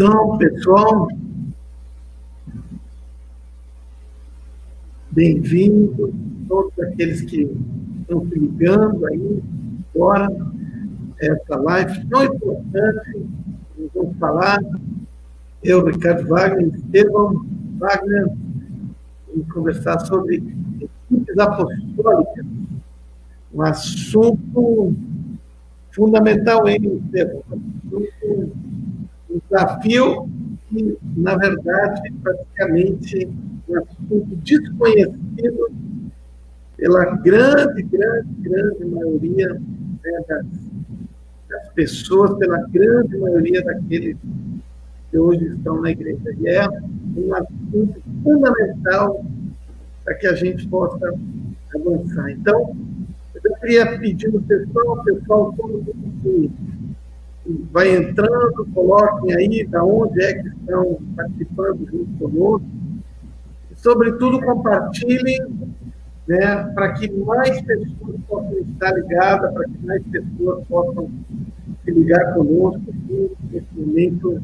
Então, pessoal, bem-vindos, todos aqueles que estão se ligando aí agora, essa live tão importante, nós vamos falar, eu, Ricardo Wagner, Estevão Wagner, vamos conversar sobre equipes apostólicas, um assunto fundamental, hein, Estevão? Um desafio que, na verdade, praticamente um assunto desconhecido pela grande maioria, né, das pessoas, pela grande maioria daqueles que hoje estão na igreja. E é um assunto fundamental para que a gente possa avançar. Então, eu queria pedir ao pessoal, todo mundo que vai entrando, coloquem aí de onde é que estão participando junto conosco. E, sobretudo, compartilhem, né, para que mais pessoas possam estar ligadas, para que mais pessoas possam se ligar conosco aqui, nesse momento,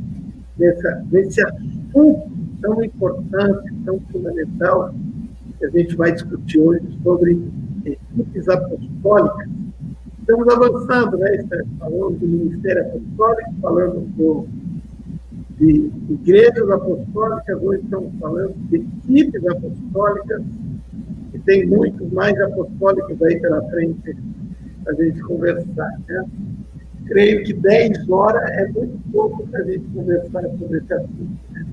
nesse assunto tão importante, tão fundamental, que a gente vai discutir hoje sobre equipes apostólicas. Estamos avançando, né? Falando do Ministério Apostólico, falando de igrejas apostólicas, hoje estamos falando de equipes apostólicas, e tem muitos mais apostólicos aí pela frente para a gente conversar, né? Creio que 10 horas é muito pouco para a gente conversar sobre esse assunto, né?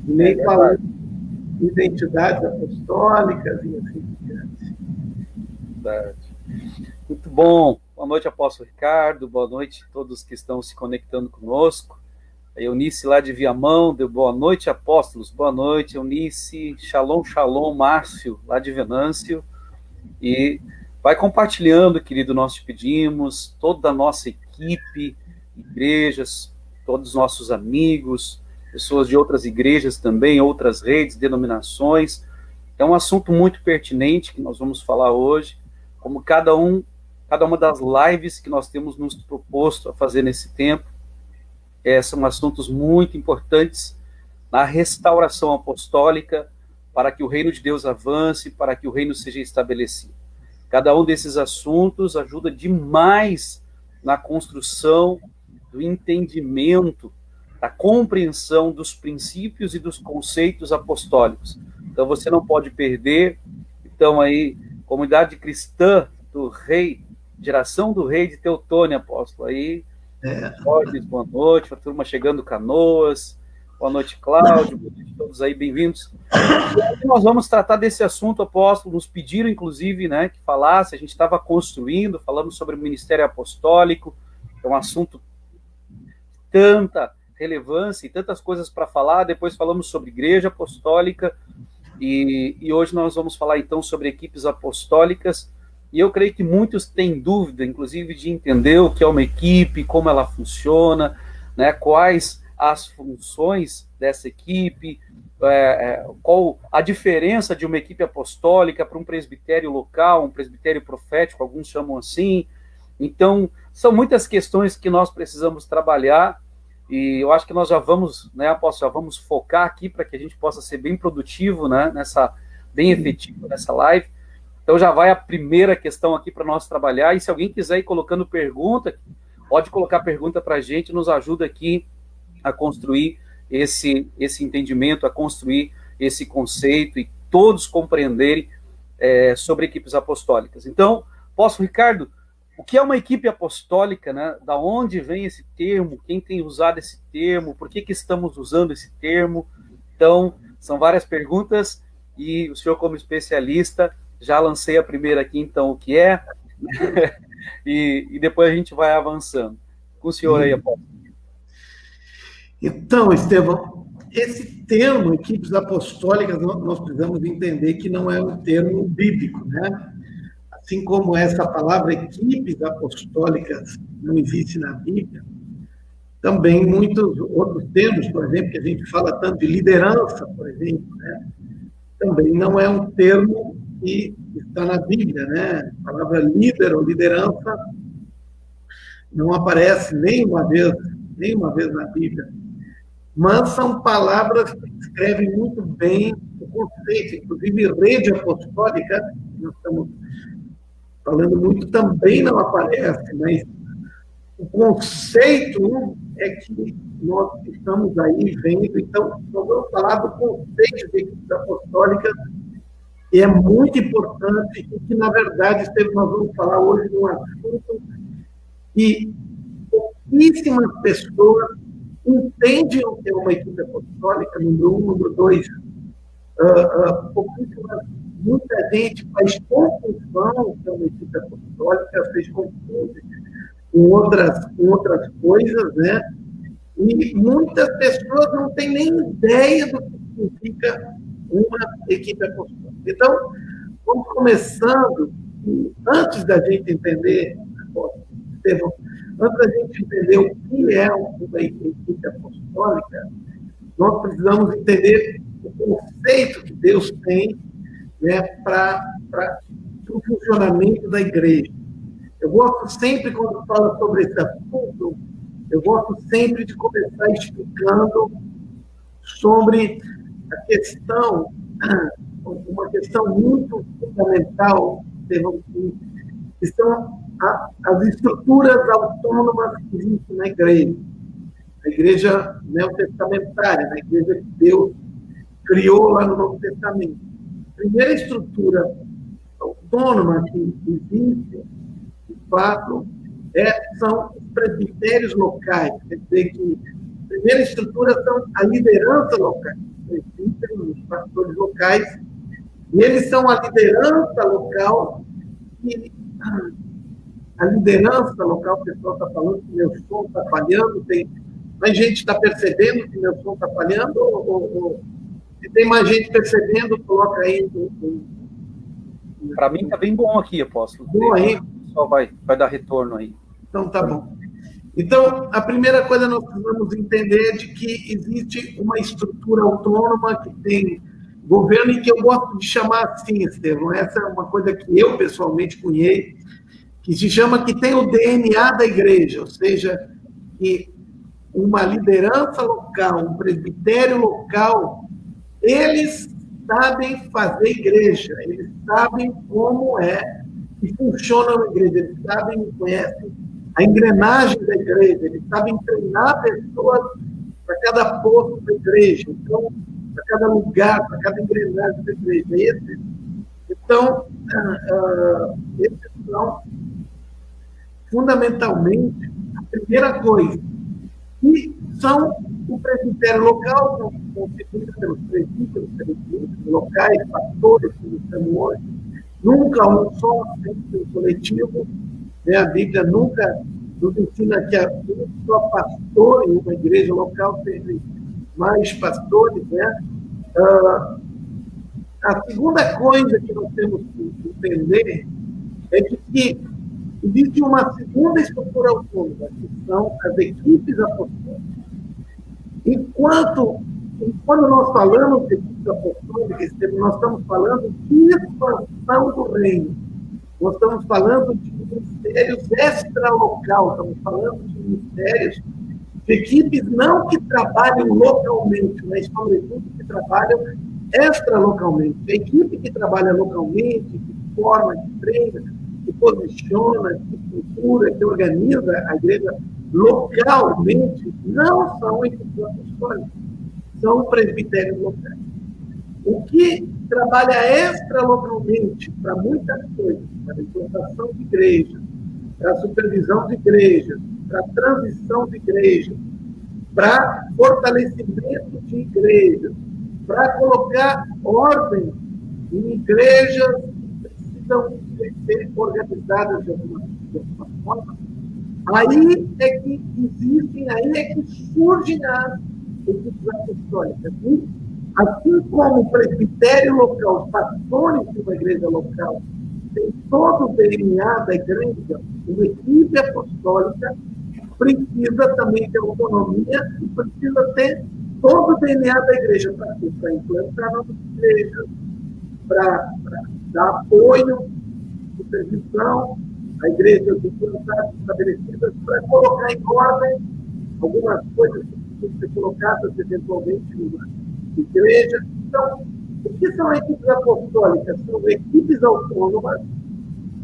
E nem falando de identidades apostólicas e assim por diante. Verdade. Muito bom. Boa noite, apóstolo Ricardo. Boa noite a todos que estão se conectando conosco. A Eunice lá de Viamão, deu boa noite, apóstolos. Boa noite, Eunice. Shalom, shalom, Márcio, lá de Venâncio. E vai compartilhando, querido, nós te pedimos, toda a nossa equipe, igrejas, todos os nossos amigos, pessoas de outras igrejas também, outras redes, denominações. É um assunto muito pertinente que nós vamos falar hoje, como cada uma das lives que nós temos nos proposto a fazer nesse tempo, são assuntos muito importantes na restauração apostólica, para que o reino de Deus avance, para que o reino seja estabelecido. Cada um desses assuntos ajuda demais na construção do entendimento, da compreensão dos princípios e dos conceitos apostólicos. Então você não pode perder. Então aí, comunidade cristã do rei, geração do rei de Teutônia, apóstolo, aí, boa noite, a turma chegando, Canoas, boa noite, Cláudio, boa noite a todos aí, bem-vindos. E nós vamos tratar desse assunto, apóstolo, nos pediram, inclusive, né, que falasse, a gente estava construindo, falamos sobre o ministério apostólico, é um assunto de tanta relevância e tantas coisas para falar, depois falamos sobre igreja apostólica, e hoje nós vamos falar, então, sobre equipes apostólicas. E eu creio que muitos têm dúvida, inclusive, de entender o que é uma equipe, como ela funciona, né, quais as funções dessa equipe, qual a diferença de uma equipe apostólica para um presbitério local, um presbitério profético, alguns chamam assim. Então, são muitas questões que nós precisamos trabalhar, e eu acho que nós já vamos, né, apóstolo, já vamos focar aqui para que a gente possa ser bem produtivo, né, bem efetivo nessa live. Então já vai a primeira questão aqui para nós trabalhar, e se alguém quiser ir colocando pergunta, pode colocar pergunta para a gente, nos ajuda aqui a construir esse entendimento, a construir esse conceito e todos compreenderem sobre equipes apostólicas. Então, apóstolo Ricardo, o que é uma equipe apostólica, né? Da onde vem esse termo? Quem tem usado esse termo? Por que estamos usando esse termo? Então, são várias perguntas, e o senhor, como especialista, já lancei a primeira aqui, então, o que é, e depois a gente vai avançando. Com o senhor aí, apóstolo. Então, Estevão, esse termo, equipes apostólicas, nós precisamos entender que não é um termo bíblico, né? Assim como essa palavra equipes apostólicas não existe na Bíblia, também muitos outros termos, por exemplo, que a gente fala tanto de liderança, por exemplo, né? Também não é um termo que está na Bíblia, né? A palavra líder ou liderança não aparece nenhuma vez na Bíblia. mas são palavras que descrevem muito bem o conceito, inclusive rede apostólica, nós estamos falando muito, também não aparece, mas o conceito é que nós estamos aí vendo, então, nós vamos falar do conceito de equipes apostólicas, e é muito importante, e que, na verdade, nós vamos falar hoje de um assunto que pouquíssimas pessoas entendem o que é uma equipe apostólica, número 1, número 2, muita gente faz confusão com uma equipe apostólica, fez confusão com outras coisas, né? E muitas pessoas não têm nem ideia do que significa uma equipe apostólica. Então, vamos começando, antes da gente entender, antes da gente entender o que é uma equipe apostólica, nós precisamos entender o conceito que Deus tem, né, para o funcionamento da igreja. Eu gosto sempre, quando falo sobre esse assunto, eu gosto sempre de começar explicando sobre a questão, uma questão muito fundamental, que são as estruturas autônomas que existem na igreja neotestamentária, na igreja que Deus criou lá no Novo Testamento. A primeira estrutura autônoma que existe, de fato, são os presbitérios locais. Quer dizer que a primeira estrutura são a liderança local, os presbíteros, os pastores locais, e eles são a liderança local, e a liderança local, o pessoal está falando que meu som está falhando, mais gente está percebendo que meu som está falhando, ou se tem mais gente percebendo, coloca aí. Para mim está bem bom aqui, apóstolo. Bom aí. Só vai dar retorno aí. Então, tá bom. Então, a primeira coisa que nós precisamos entender é de que existe uma estrutura autônoma que tem governo, e que eu gosto de chamar assim, Estevão, essa é uma coisa que eu pessoalmente cunhei, que se chama, que tem o DNA da igreja, ou seja, que uma liderança local, um presbitério local, eles sabem fazer igreja, eles sabem como é que funciona uma igreja, eles sabem e conhecem a engrenagem da igreja, eles sabem treinar pessoas para cada posto da igreja, então, para cada lugar, para cada engrenagem da igreja. Então, esses são, fundamentalmente, a primeira coisa, que são o presbitério local, constituído pelos presbíteros, locais, pastores, que nós chamamos hoje, nunca um só, sempre um coletivo, né? A Bíblia nunca nos ensina que um só pastor em uma igreja local tem mais pastores, né? A segunda coisa que nós temos que entender é que existe uma segunda estrutura autônoma, que são as equipes apostólicas. Quando nós falamos de equipes apostólicas, nós estamos falando de expansão do reino. Nós estamos falando de ministérios extralocal, estamos falando de ministérios, de equipes não que trabalham localmente, mas, sobretudo, que trabalham extralocalmente. A equipe que trabalha localmente, que forma, que treina, que posiciona, que estrutura, que organiza a igreja localmente, não são equipes apostólicas, são presbitérios locais. O que trabalha extralocalmente para muitas coisas, para a implantação de igrejas, para a supervisão de igrejas, para a transição de igrejas, para fortalecimento de igrejas, para colocar ordem em igrejas que precisam ser organizadas de alguma forma, aí é que existem, aí é que surgem as equipes apostólicas. Assim como o presbitério local, os pastores de uma igreja local, tem todo o DNA da igreja, uma equipe apostólica precisa também ter autonomia e precisa ter todo o DNA da igreja para implantar novas igrejas, para dar apoio, supervisão, a igreja implantar estabelecidas, para colocar em ordem algumas coisas que podem ser colocadas eventualmente numa igreja. Então, o que são equipes apostólicas? São equipes autônomas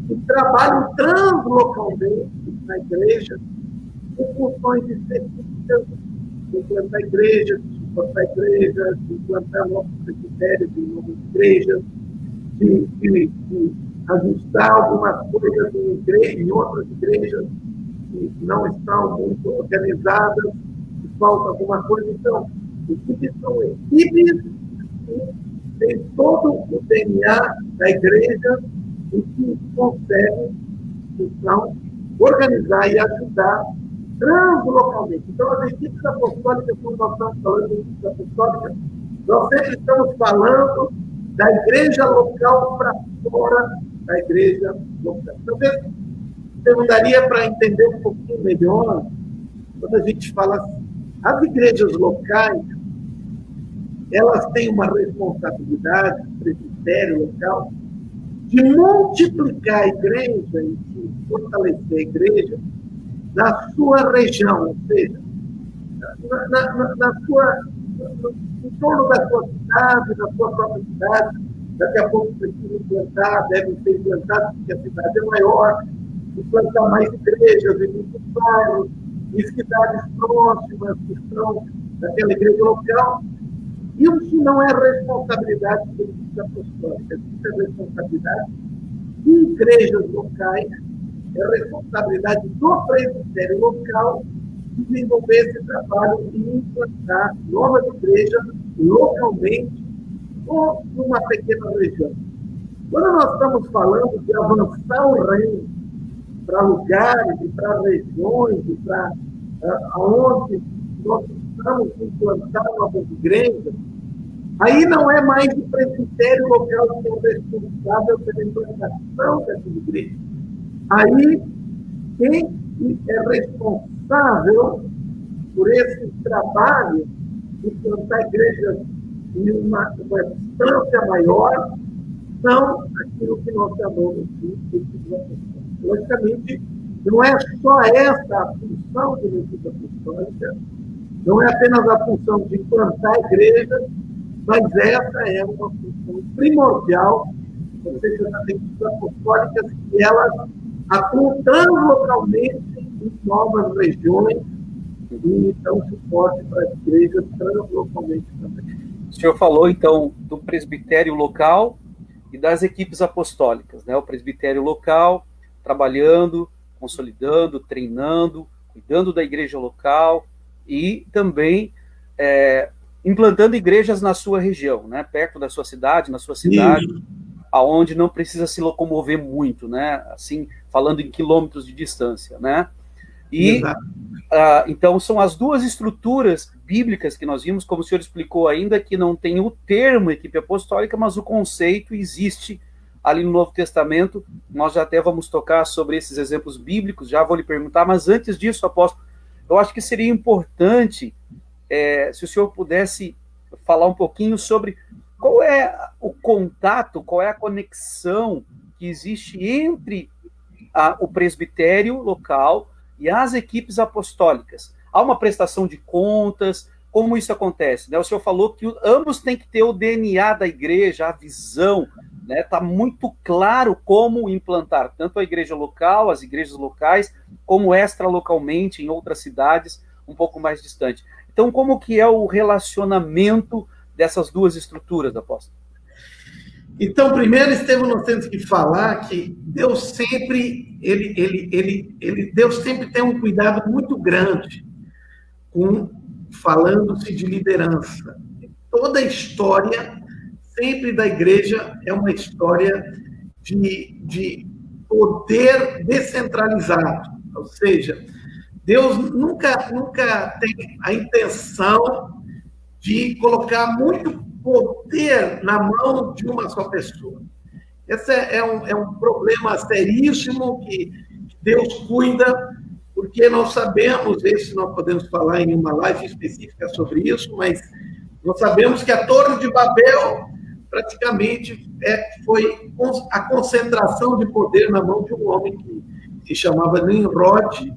que trabalham translocalmente na igreja com funções específicas de implantar igrejas, de suportar igrejas, de implantar novos presbitérios em novas igrejas, de ajustar algumas coisas em outras igrejas que não estão muito organizadas, que falta alguma coisa. Então, equipes são equipes que têm todo o DNA da igreja e que conseguem, então, organizar e ajudar translocalmente. Então, as equipes apostólicas, quando nós estamos falando de equipes apostólicas, nós sempre estamos falando da igreja local para fora da igreja local. Talvez não daria para entender um pouquinho melhor quando a gente fala assim. As igrejas locais, elas têm uma responsabilidade, presbitério local, de multiplicar a igreja e de fortalecer a igreja na sua região, ou seja, em torno da sua cidade, da sua própria cidade. Daqui a pouco precisa implantar, devem ser implantados, porque a cidade é maior, implantar mais igrejas em muitos bairros, em cidades próximas que estão daquela igreja local. Isso não é responsabilidade das igrejas apostólicas, isso é responsabilidade de igrejas locais, é responsabilidade do presbitério local desenvolver esse trabalho e implantar novas igrejas localmente ou numa pequena região. Quando nós estamos falando de avançar o reino para lugares e para regiões e para onde nós precisamos implantar novas igrejas, aí não é mais o presbitério local que é o responsável pela implantação dessas igrejas. Aí, quem é responsável por esse trabalho de plantar igrejas em uma distância maior são aquilo que nós chamamos de equipes apostólicas. Logicamente, não é só essa a função de uma equipe apostólica, não é apenas a função de implantar igrejas, mas essa é uma função primordial, ou seja, das equipes apostólicas, que elas atuam localmente em novas regiões e dão suporte para as igrejas translocalmente também. O senhor falou, então, do presbitério local e das equipes apostólicas, né? O presbitério local trabalhando, consolidando, treinando, cuidando da igreja local e também implantando igrejas na sua região, né? Perto da sua cidade, na sua cidade, aonde não precisa se locomover muito, né? Assim, falando em quilômetros de distância, né? E então são as duas estruturas bíblicas que nós vimos, como o senhor explicou ainda, que não tem o termo equipe apostólica, mas o conceito existe ali no Novo Testamento. Nós já até vamos tocar sobre esses exemplos bíblicos, já vou lhe perguntar, mas antes disso, apóstolo, eu acho que seria importante se o senhor pudesse falar um pouquinho sobre qual é o contato, qual é a conexão que existe entre o presbitério local e as equipes apostólicas. Há uma prestação de contas, como isso acontece? Né? O senhor falou que ambos têm que ter o DNA da igreja, a visão, né? Está muito claro como implantar tanto a igreja local, as igrejas locais, como extralocalmente em outras cidades um pouco mais distantes. Então, como que é o relacionamento dessas duas estruturas, apóstolo? Então, primeiro, Estevão, nós temos que falar que Deus sempre, Deus sempre tem um cuidado muito grande falando-se de liderança. Toda a história, sempre da igreja, é uma história de poder descentralizado. Ou seja, Deus nunca tem a intenção de colocar muito poder na mão de uma só pessoa. Esse é um problema seríssimo que Deus cuida, porque nós sabemos, nós podemos falar em uma live específica sobre isso, mas nós sabemos que a Torre de Babel praticamente foi a concentração de poder na mão de um homem que se chamava Nimrod,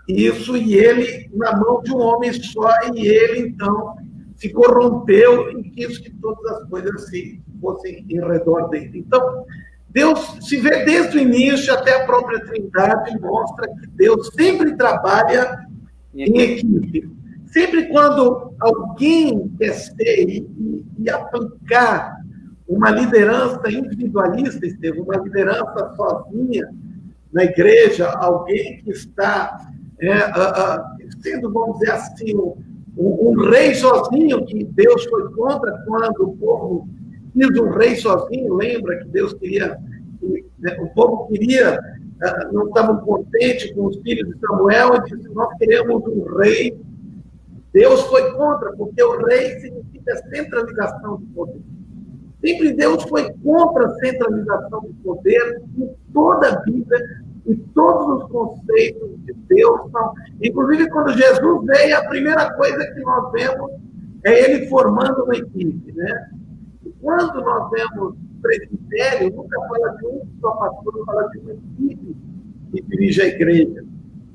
Isso, e ele na mão de um homem só, e ele, então, se corrompeu e quis que todas as coisas fossem em redor dele. Então, Deus se vê desde o início até a própria Trindade, mostra que Deus sempre trabalha em equipe. Sempre quando alguém quer ser e aplicar uma liderança individualista, Estevão, uma liderança sozinha na igreja, alguém que está sendo, vamos dizer assim, um rei sozinho, que Deus foi contra quando o povo quis um rei sozinho. Lembra que Deus queria, o povo queria, não estavam contentes com os filhos de Samuel, e disse: nós queremos um rei. Deus foi contra, porque o rei significa centralização de poder. Sempre Deus foi contra a centralização de poder em toda a vida, e todos os conceitos de Deus são. Inclusive, quando Jesus veio, a primeira coisa que nós vemos é ele formando uma equipe, né? E quando nós vemos presbitério, nunca fala de um só pastor, fala de uma equipe que dirige a igreja.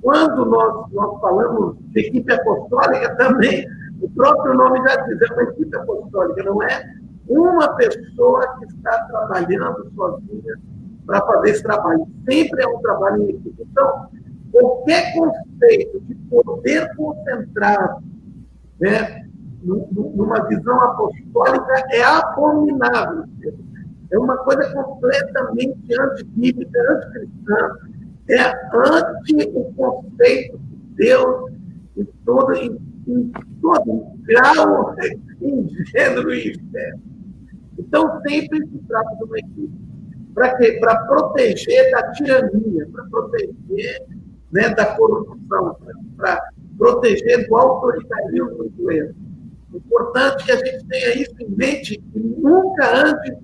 Quando nós falamos de equipe apostólica, também, o próprio nome já diz, é uma equipe apostólica, não é uma pessoa que está trabalhando sozinha para fazer esse trabalho. Sempre é um trabalho em equipe. Então, qualquer conceito de poder concentrado, né, numa visão apostólica é abominável. É uma coisa completamente antibíblica, anticristã. É anti o conceito de Deus em todo grau, em gênero e espécie. Então, sempre se trata de uma equipe. Para quê? Para proteger da tirania, para proteger, né, da corrupção, para proteger do autoritarismo inglês. Importante que a gente tenha isso em mente, que nunca ande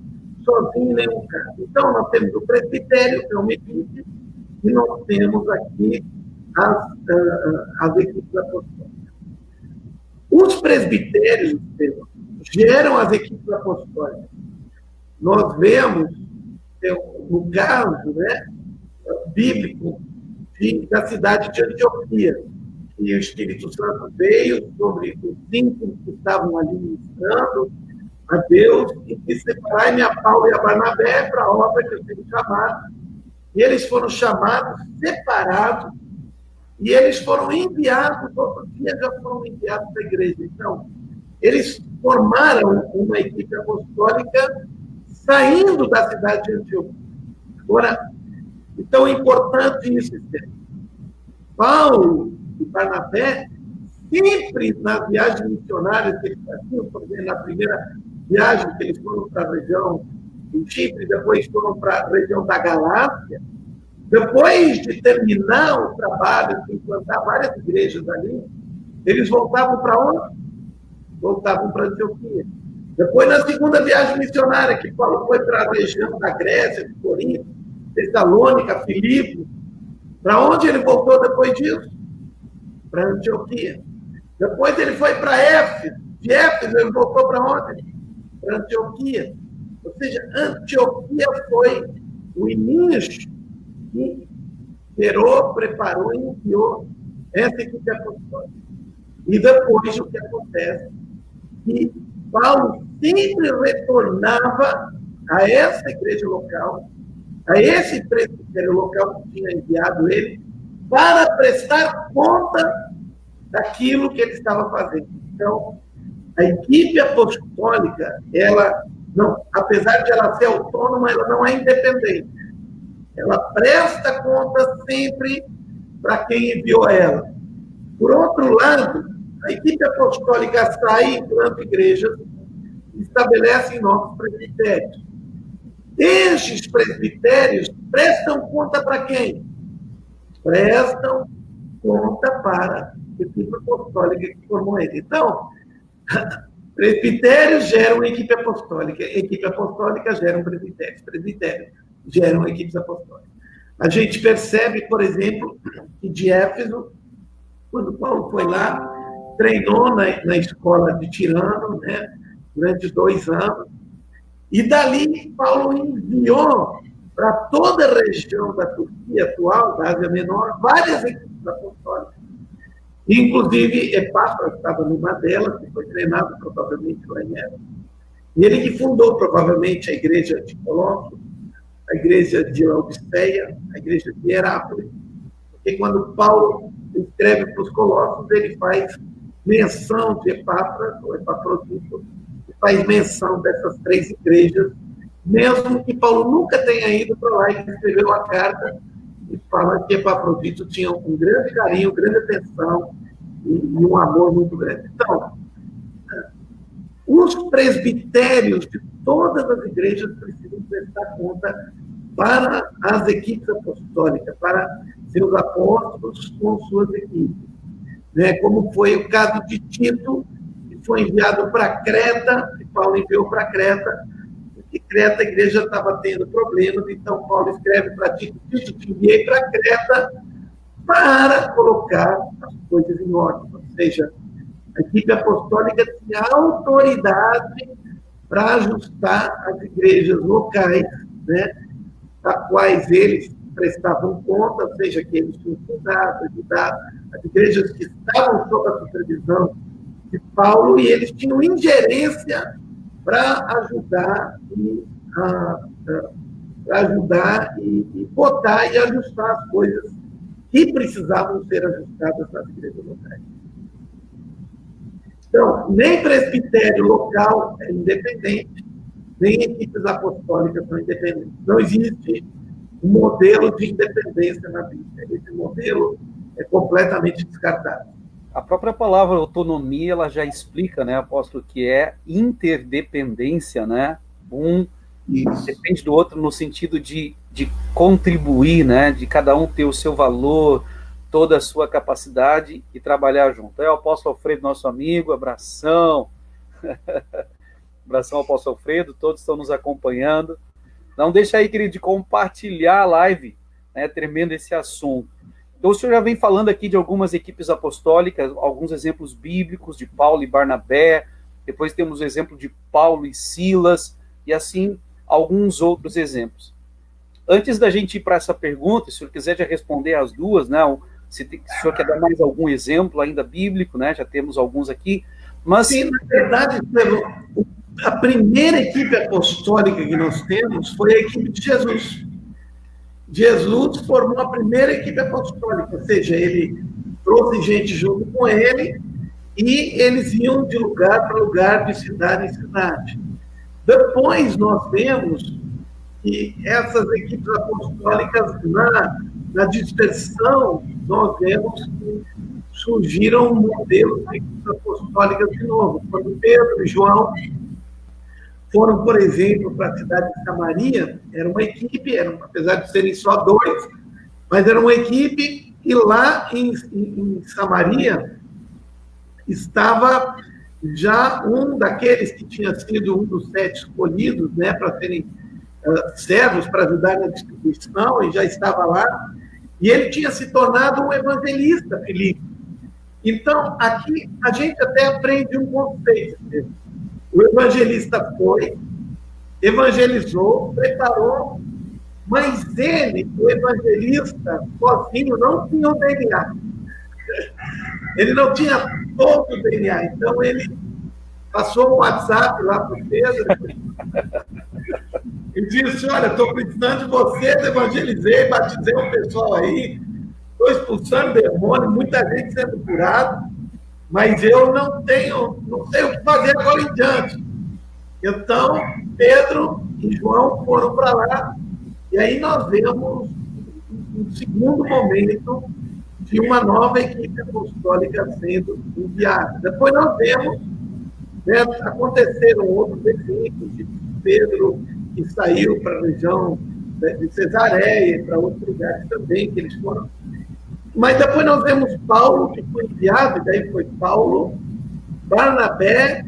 sozinho em nenhum caso. Então, nós temos o presbitério, que é uma equipe, e nós temos aqui as equipes apostólicas. Os presbitérios geram as equipes apostólicas. Nós vemos, no caso, né, bíblico da cidade de Antioquia, que o Espírito Santo veio sobre os 5 que estavam ali ministrando a Deus e disse: separai-me a Paulo e a Barnabé para a obra que eu tenho chamado. E eles foram chamados, separados, e eles foram enviados, outro dia já foram enviados para a igreja. Então, eles formaram uma equipe apostólica saindo da cidade de Antioquia. Agora, então é importante isso, Paulo e Barnabé, sempre nas viagens missionárias que eles faziam, por exemplo, na primeira viagem que eles foram para a região do Chipre, depois foram para a região da Galácia, depois de terminar o trabalho, de implantar várias igrejas ali, eles voltavam para onde? Voltavam para Antioquia. Depois, na segunda viagem missionária, que Paulo foi para a região da Grécia, de Corinto, Tessalônica, Filipe, para onde ele voltou depois disso? Para Antioquia. Depois ele foi para Éfeso. De Éfeso ele voltou para onde? Para Antioquia. Ou seja, Antioquia foi o início que gerou, preparou e enviou essa equipe apostólica. E depois o que acontece? Que Paulo sempre retornava a essa igreja local, a esse presbitério local que tinha enviado ele, para prestar conta daquilo que ele estava fazendo. Então, a equipe apostólica, ela não, apesar de ela ser autônoma, ela não é independente. Ela presta conta sempre para quem enviou ela. Por outro lado, a equipe apostólica sai enquanto igrejas, estabelece novos presbitérios. Estes presbitérios prestam conta para quem? Prestam conta para a equipe apostólica que formou ele. Então, presbitérios geram equipe apostólica geram presbitérios geram equipes apostólicas. A gente percebe, por exemplo, que de Éfeso, quando Paulo foi lá, treinou na escola de Tirano, né, durante 2 anos, e dali Paulo enviou para toda a região da Turquia atual, da Ásia Menor, várias equipes apostólicas. Inclusive, Epáfras estava numa delas, que foi treinado provavelmente lá em Éfeso. E ele que fundou provavelmente a igreja de Colossos, a igreja de Laodiceia, a igreja de Herápolis. Porque quando Paulo escreve para os Colossos, ele faz menção de Epáfras, ou Epafrodito, e faz menção dessas 3 igrejas, mesmo que Paulo nunca tenha ido para lá e escreveu a carta e fala que Epafrodito tinha um grande carinho, grande atenção e um amor muito grande. Então, os presbitérios de todas as igrejas precisam prestar conta para as equipes apostólicas, para seus apóstolos com suas equipes. Né? Como foi o caso de Tito, que foi enviado para Creta, que Paulo enviou para Creta, porque Creta a igreja estava tendo problemas, então Paulo escreve para Tito, Tito, te enviei para Creta para colocar as coisas em ordem. Ou seja, a equipe apostólica tinha autoridade para ajustar as igrejas locais, né, a quais eles prestavam conta, ou seja, que eles tinham fundado, ajudado, as igrejas que estavam sob a supervisão de Paulo, e eles tinham ingerência para ajudar e botar e ajustar as coisas que precisavam ser ajustadas nas igrejas locais. Então, nem presbitério local é independente, nem equipes apostólicas são independentes. Não existe um modelo de independência na Bíblia. Esse modelo é completamente descartado. A própria palavra autonomia, ela já explica, né, apóstolo, que é interdependência, né? Isso. Depende do outro no sentido de contribuir, né? De cada um ter o seu valor, toda a sua capacidade e trabalhar junto. É o apóstolo Alfredo, nosso amigo, abração. Abração ao apóstolo Alfredo, todos estão nos acompanhando. Não deixa aí, querido, de compartilhar a live, né? Tremendo esse assunto. Então, o senhor já vem falando aqui de algumas equipes apostólicas, alguns exemplos bíblicos de Paulo e Barnabé, depois temos o exemplo de Paulo e Silas, e assim, alguns outros exemplos. Antes da gente ir para essa pergunta, se o senhor quiser já responder as duas, né? Se o senhor quer dar mais algum exemplo ainda bíblico, né? Já temos alguns aqui. Mas... Sim, na verdade, a primeira equipe apostólica que nós temos foi a equipe de Jesus. Jesus formou a primeira equipe apostólica, ou seja, ele trouxe gente junto com ele e eles iam de lugar para lugar, de cidade em cidade. Depois nós vemos que essas equipes apostólicas, na dispersão, nós vemos que surgiram modelos de equipes apostólicas de novo. Quando Pedro e João foram, por exemplo, para a cidade de Samaria, era uma equipe, apesar de serem só 2, mas era uma equipe, e lá em Samaria estava já um daqueles que tinha sido um dos 7 escolhidos, né, para serem servos, para ajudar na distribuição, e já estava lá, e ele tinha se tornado um evangelista, Filipe. Então, aqui a gente até aprende um conceito. O evangelista foi, evangelizou, preparou, mas ele, o evangelista, sozinho, não tinha o DNA. Ele não tinha todo o DNA. Então, ele passou um WhatsApp lá para o Pedro e disse, olha, estou precisando de vocês, evangelizei, batizei um pessoal aí, estou expulsando demônio, muita gente sendo curada, mas eu não sei o que fazer agora em diante. Então, Pedro e João foram para lá, e aí nós vemos um segundo momento de uma nova equipe apostólica sendo enviada. Depois nós vemos, né, aconteceram outros exemplos de Pedro que saiu para a região de Cesareia, para outros lugares também que eles foram. Mas depois nós vemos Paulo, que foi enviado, e daí foi Paulo, Barnabé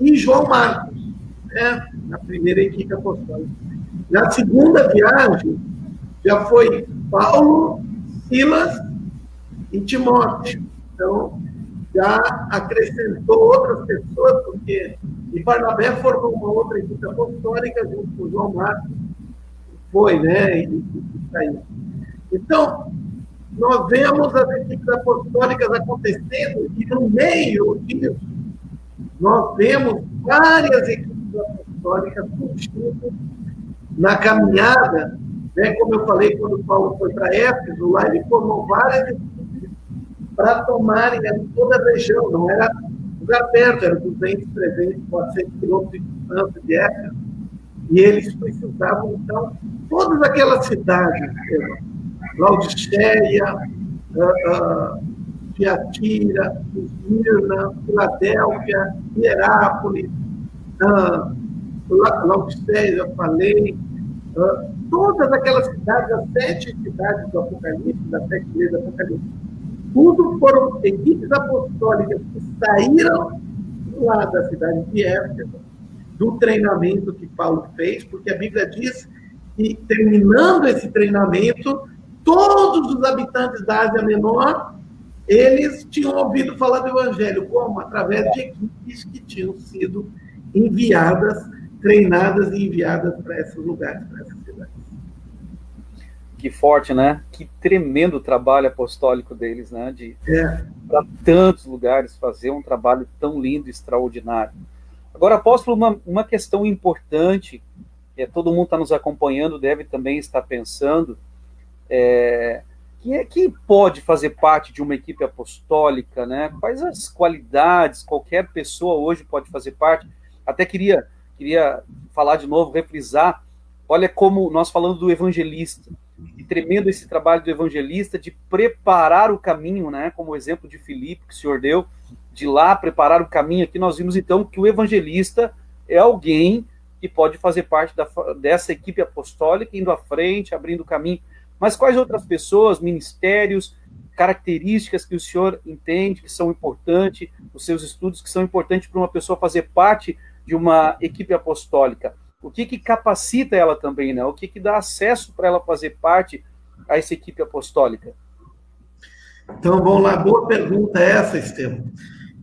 e João Marcos, né, na primeira equipe apostólica. Na segunda viagem, já foi Paulo, Silas e Timóteo. Então, já acrescentou outras pessoas, porque e Barnabé formou uma outra equipe apostólica junto com João Marcos, foi, né, e saiu. Então, nós vemos as equipes apostólicas acontecendo e no meio disso nós vemos várias equipes apostólicas surgindo na caminhada, né? Como eu falei, quando Paulo foi para Éfeso, lá ele formou várias equipes para tomarem toda a região, não era lugar perto, era 200, 300, 400 quilômetros de distância de Éfeso, e eles precisavam, então, todas aquelas cidades, Laodiceia, Tiatira, Esmirna, Filadélfia, Hierápolis, Laodiceia, já falei, todas aquelas cidades, as 7 cidades do Apocalipse, das 7 igrejas do Apocalipse, tudo foram equipes apostólicas que saíram lá da cidade de Éfeso, do treinamento que Paulo fez, porque a Bíblia diz que, terminando esse treinamento, todos os habitantes da Ásia Menor, eles tinham ouvido falar do Evangelho. Como? Através de equipes que tinham sido enviadas, treinadas e enviadas para esses lugares, para essas cidades. Que forte, né? Que tremendo trabalho apostólico deles, né? Para tantos lugares fazer um trabalho tão lindo, extraordinário. Agora, apóstolo, uma questão importante, que todo mundo está nos acompanhando, deve também estar pensando, quem é que pode fazer parte de uma equipe apostólica, né? Quais as qualidades, qualquer pessoa hoje pode fazer parte? Até queria falar de novo, reprisar, olha como nós falamos do evangelista, e tremendo esse trabalho do evangelista de preparar o caminho, né? Como o exemplo de Filipe que o senhor deu, de lá preparar o caminho. Aqui nós vimos então que o evangelista é alguém que pode fazer parte dessa equipe apostólica, indo à frente, abrindo o caminho. Mas quais outras pessoas, ministérios, características que o senhor entende que são importantes, os seus estudos que são importantes para uma pessoa fazer parte de uma equipe apostólica? O que capacita ela também, né? O que dá acesso para ela fazer parte a essa equipe apostólica? Então, vamos lá, boa pergunta essa, Estevam.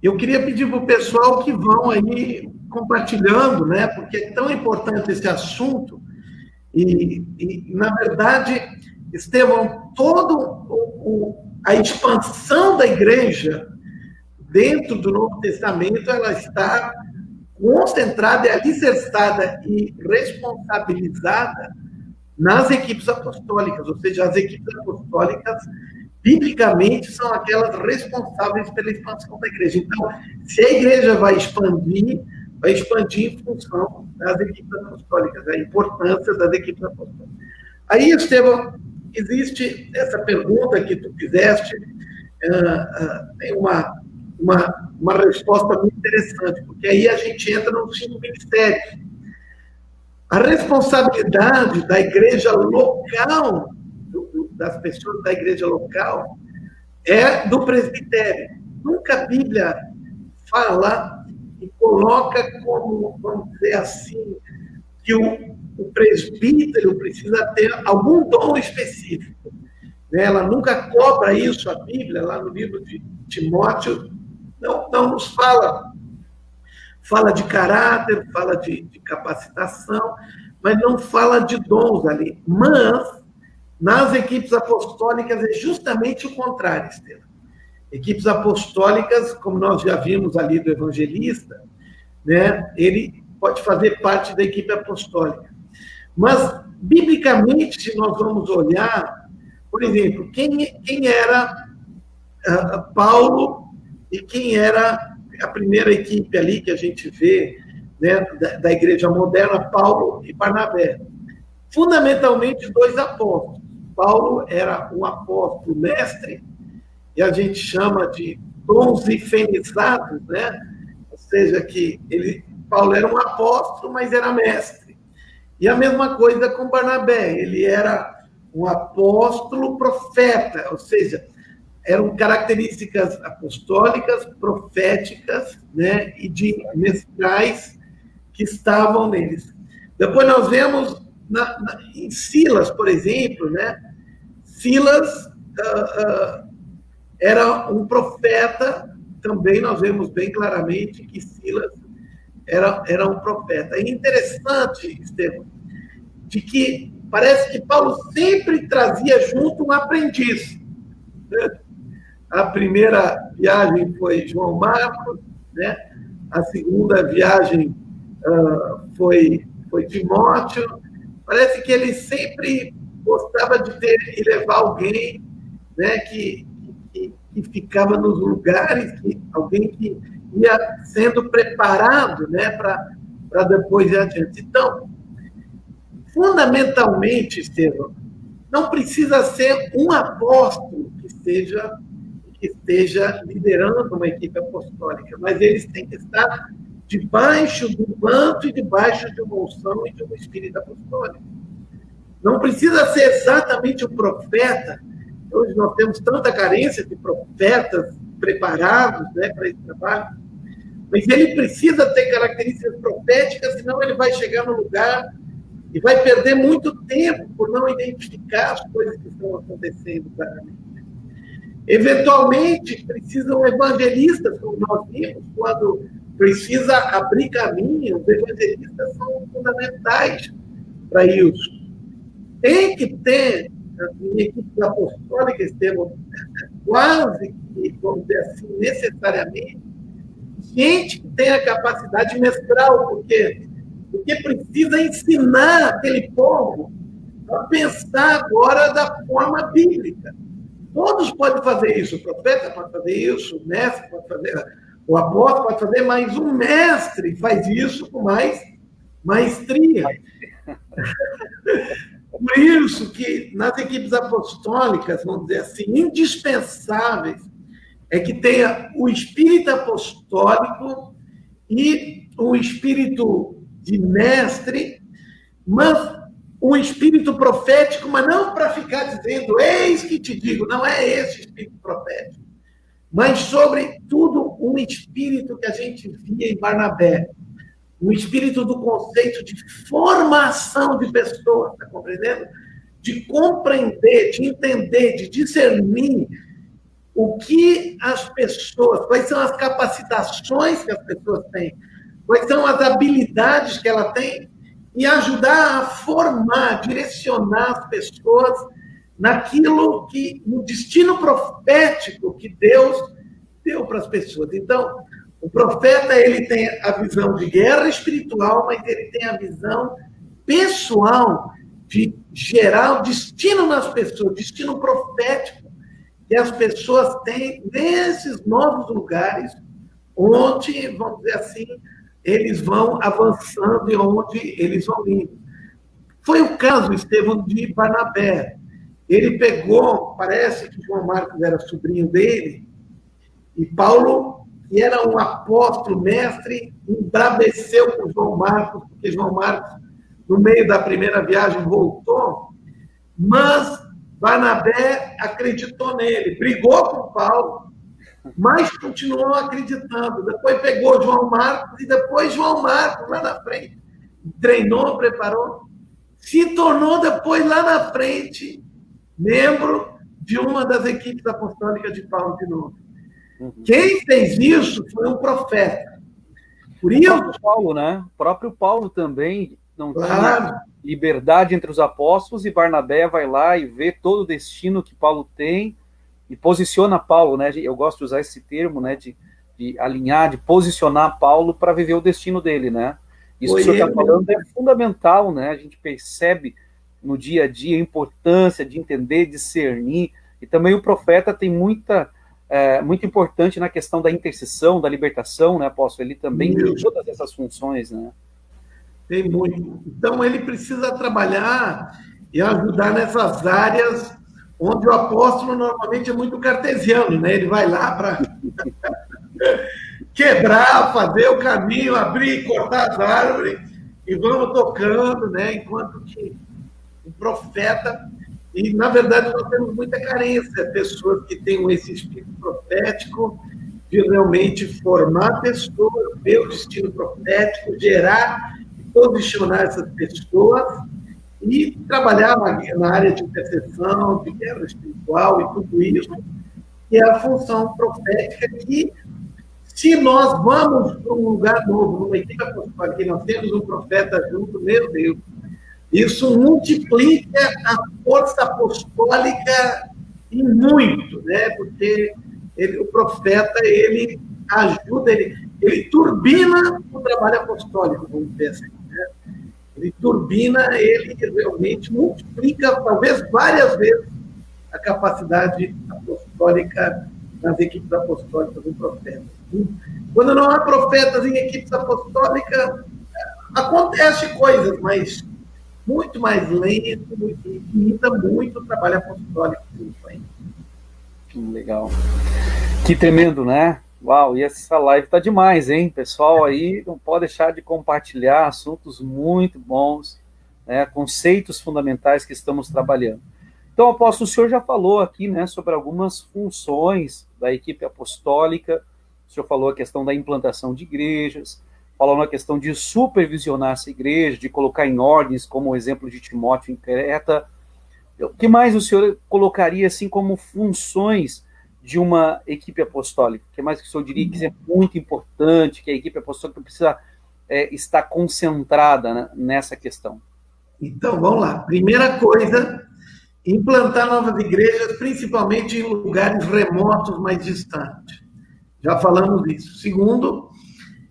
Eu queria pedir para o pessoal que vão aí compartilhando, né? Porque é tão importante esse assunto. E na verdade, Estevam, a expansão da igreja dentro do Novo Testamento, ela está concentrada, alicerçada e responsabilizada nas equipes apostólicas, ou seja, as equipes apostólicas, biblicamente, são aquelas responsáveis pela expansão da igreja. Então, se a igreja vai expandir em função das equipes apostólicas, a importância das equipes apostólicas. Aí, Estevam, existe essa pergunta que tu fizeste, tem uma resposta muito interessante, porque aí a gente entra nos 5 ministérios. A responsabilidade da igreja local, das pessoas da igreja local, é do presbitério. Nunca a Bíblia fala e coloca como, vamos dizer assim, que o presbítero precisa ter algum dom específico. Ela nunca cobra isso, a Bíblia, lá no livro de Timóteo, não nos fala. Fala de caráter, fala de capacitação, mas não fala de dons ali. Mas, nas equipes apostólicas, é justamente o contrário, Estevam. Equipes apostólicas, como nós já vimos ali do evangelista, né, ele pode fazer parte da equipe apostólica. Mas, biblicamente, se nós vamos olhar, por exemplo, quem era Paulo e quem era a primeira equipe ali que a gente vê, né, da igreja moderna, Paulo e Barnabé. Fundamentalmente, 2 apóstolos. Paulo era um apóstolo mestre, e a gente chama de dons infinizados, né? Ou seja, que Paulo era um apóstolo, mas era mestre. E a mesma coisa com Barnabé, ele era um apóstolo profeta, ou seja, eram características apostólicas, proféticas, né, e de mestrais que estavam neles. Depois nós vemos em Silas, por exemplo, né? Silas era um profeta, também nós vemos bem claramente que Silas era um profeta. É interessante, Estevam, de que parece que Paulo sempre trazia junto um aprendiz. A primeira viagem foi João Marcos, né? A segunda viagem foi Timóteo. Parece que ele sempre gostava de ter e levar alguém, né, que ficava nos lugares, alguém que ia sendo preparado, né, para depois ir adiante. Então, fundamentalmente, Estevão, não precisa ser um apóstolo que esteja liderando uma equipe apostólica, mas eles têm que estar debaixo do manto e debaixo de uma unção e de um espírito apostólico. Não precisa ser exatamente um profeta. Hoje nós temos tanta carência de profetas preparados, né, para esse trabalho, mas ele precisa ter características proféticas, senão ele vai chegar no lugar e vai perder muito tempo por não identificar as coisas que estão acontecendo claramente. Eventualmente, precisam evangelistas, como nós vimos, quando precisa abrir caminho, os evangelistas são fundamentais para isso. Tem que ter, em equipe apostólica, Estevão, quase que, vamos dizer assim, necessariamente, gente que tem a capacidade mestral, porque precisa ensinar aquele povo a pensar agora da forma bíblica. Todos podem fazer isso, o profeta pode fazer isso, o mestre pode fazer, o apóstolo pode fazer, mas o mestre faz isso com mais maestria. Por isso que nas equipes apostólicas, vamos dizer assim, indispensáveis, é que tenha o espírito apostólico e o espírito de mestre, mas um espírito profético, mas não para ficar dizendo, eis que te digo, não é esse espírito profético, mas, sobretudo, um espírito que a gente via em Barnabé, um espírito do conceito de formação de pessoas, está compreendendo? De compreender, de entender, de discernir o que as pessoas, quais são as capacitações que as pessoas têm, quais são as habilidades que ela tem, e ajudar a formar, direcionar as pessoas naquilo que, no destino profético que Deus deu para as pessoas. Então, o profeta, ele tem a visão de guerra espiritual, mas ele tem a visão pessoal de gerar o destino nas pessoas, o destino profético que as pessoas têm nesses novos lugares onde, vamos dizer assim, eles vão avançando e onde eles vão indo. Foi o caso, Estevão, de Barnabé. Ele pegou, parece que João Marcos era sobrinho dele, e Paulo, que era um apóstolo, mestre, embraveceu com João Marcos, porque João Marcos, no meio da primeira viagem, voltou, mas Barnabé acreditou nele, brigou com Paulo, mas continuou acreditando. Depois pegou João Marcos, e depois João Marcos, lá na frente, treinou, preparou, se tornou depois, lá na frente, membro de uma das equipes apostólicas de Paulo de novo. Quem fez isso foi um profeta. Por isso, o próprio Paulo, né? O próprio Paulo também não tinha liberdade entre os apóstolos, e Barnabé vai lá e vê todo o destino que Paulo tem e posiciona Paulo, né? Eu gosto de usar esse termo, né? De alinhar, de posicionar Paulo para viver o destino dele, né? Isso que o senhor está falando é fundamental, né? A gente percebe no dia a dia a importância de entender, discernir, e também o profeta tem muito importante na questão da intercessão, da libertação, né, apóstolo? Ele também tem todas essas funções, né? Tem muito. Então, ele precisa trabalhar e ajudar nessas áreas onde o apóstolo normalmente é muito cartesiano, né? Ele vai lá para quebrar, fazer o caminho, abrir, cortar as árvores, e vamos tocando, né? Enquanto que o profeta... E, na verdade, nós temos muita carência, pessoas que tenham esse espírito profético, de realmente formar pessoas, ver o destino profético, gerar e posicionar essas pessoas, e trabalhar na área de intercessão, de guerra espiritual e tudo isso, que é a função profética que, se nós vamos para um lugar novo, numa equipe apostólica, que nós temos um profeta junto, meu Deus, isso multiplica a força apostólica e muito, né? Porque o profeta, ele ajuda, ele turbina o trabalho apostólico, vamos dizer assim, né? Ele turbina, ele realmente multiplica, talvez várias vezes, a capacidade apostólica nas equipes apostólicas do profeta. Quando não há profetas em equipes apostólicas, acontece coisas, mas muito mais lento, limita muito o trabalho apostólico. Legal. Que tremendo, né? Uau, e essa live tá demais, hein? Pessoal aí não pode deixar de compartilhar assuntos muito bons, né? Conceitos fundamentais que estamos trabalhando. Então, apóstolo, o senhor já falou aqui, né, sobre algumas funções da equipe apostólica. O senhor falou a questão da implantação de igrejas, falou na questão de supervisionar essa igreja, de colocar em ordens, como o exemplo de Timóteo em Creta. O que mais o senhor colocaria assim como funções de uma equipe apostólica? O que mais que o senhor diria que é muito importante, que a equipe apostólica precisa estar concentrada, né, nessa questão? Então, vamos lá. Primeira coisa, implantar novas igrejas, principalmente em lugares remotos, mais distantes. Já falamos disso. Segundo,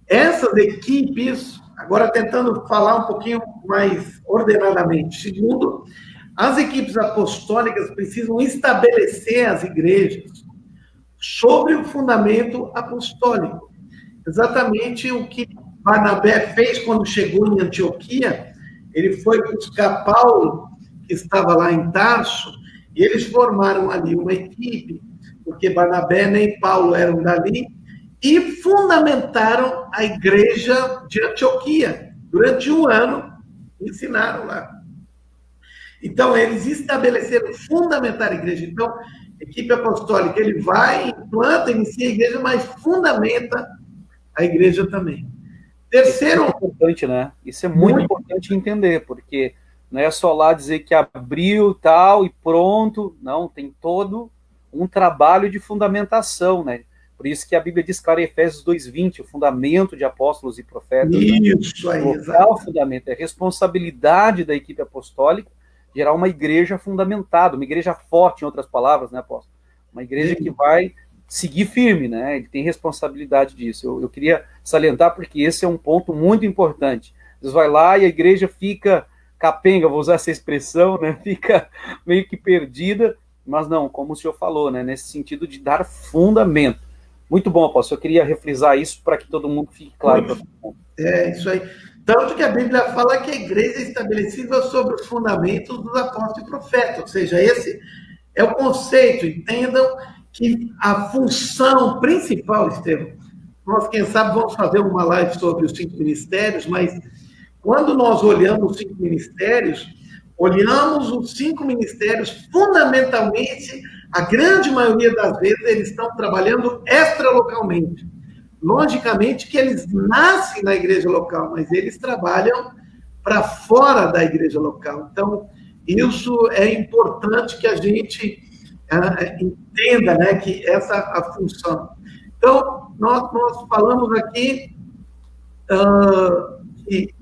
essas equipes, agora tentando falar um pouquinho mais ordenadamente. Segundo, as equipes apostólicas precisam estabelecer as igrejas sobre o fundamento apostólico. Exatamente o que Barnabé fez quando chegou em Antioquia. Ele foi buscar Paulo, que estava lá em Tarso, e eles formaram ali uma equipe, porque Barnabé nem Paulo eram dali, e fundamentaram a igreja de Antioquia. Durante um ano, ensinaram lá. Então, eles estabeleceram, fundamentar a igreja. Então, a equipe apostólica, ele vai, implanta, inicia a igreja, mas fundamenta a igreja também. Terceiro... Isso é importante, né? Isso é muito importante entender, porque não é só lá dizer que abriu tal e pronto. Não, tem todo um trabalho de fundamentação, né? Por isso que a Bíblia diz, claro, em Efésios 2:20, o fundamento de apóstolos e profetas. Isso aí, exato. O fundamento é a responsabilidade da equipe apostólica gerar uma igreja fundamentada, uma igreja forte, em outras palavras, né, apóstolo? Uma igreja que vai seguir firme, né? Ele tem responsabilidade disso. Eu queria salientar porque esse é um ponto muito importante. Deus vai lá e a igreja fica capenga, vou usar essa expressão, né? Fica meio que perdida, mas não, como o senhor falou, né? Nesse sentido de dar fundamento. Muito bom, apóstolo. Eu queria refrisar isso para que todo mundo fique claro. É, isso aí. Tanto que a Bíblia fala que a igreja é estabelecida sobre os fundamentos dos apóstolos e profetas. Ou seja, esse é o conceito. Entendam que a função principal, Estevão, nós, quem sabe, vamos fazer uma live sobre os 5 ministérios, mas quando nós olhamos os 5 ministérios, olhamos os 5 ministérios, fundamentalmente, a grande maioria das vezes, eles estão trabalhando extralocalmente. Logicamente que eles nascem na igreja local, mas eles trabalham para fora da igreja local. Então, isso é importante que a gente entenda, né, que essa é a função. Então, nós falamos aqui que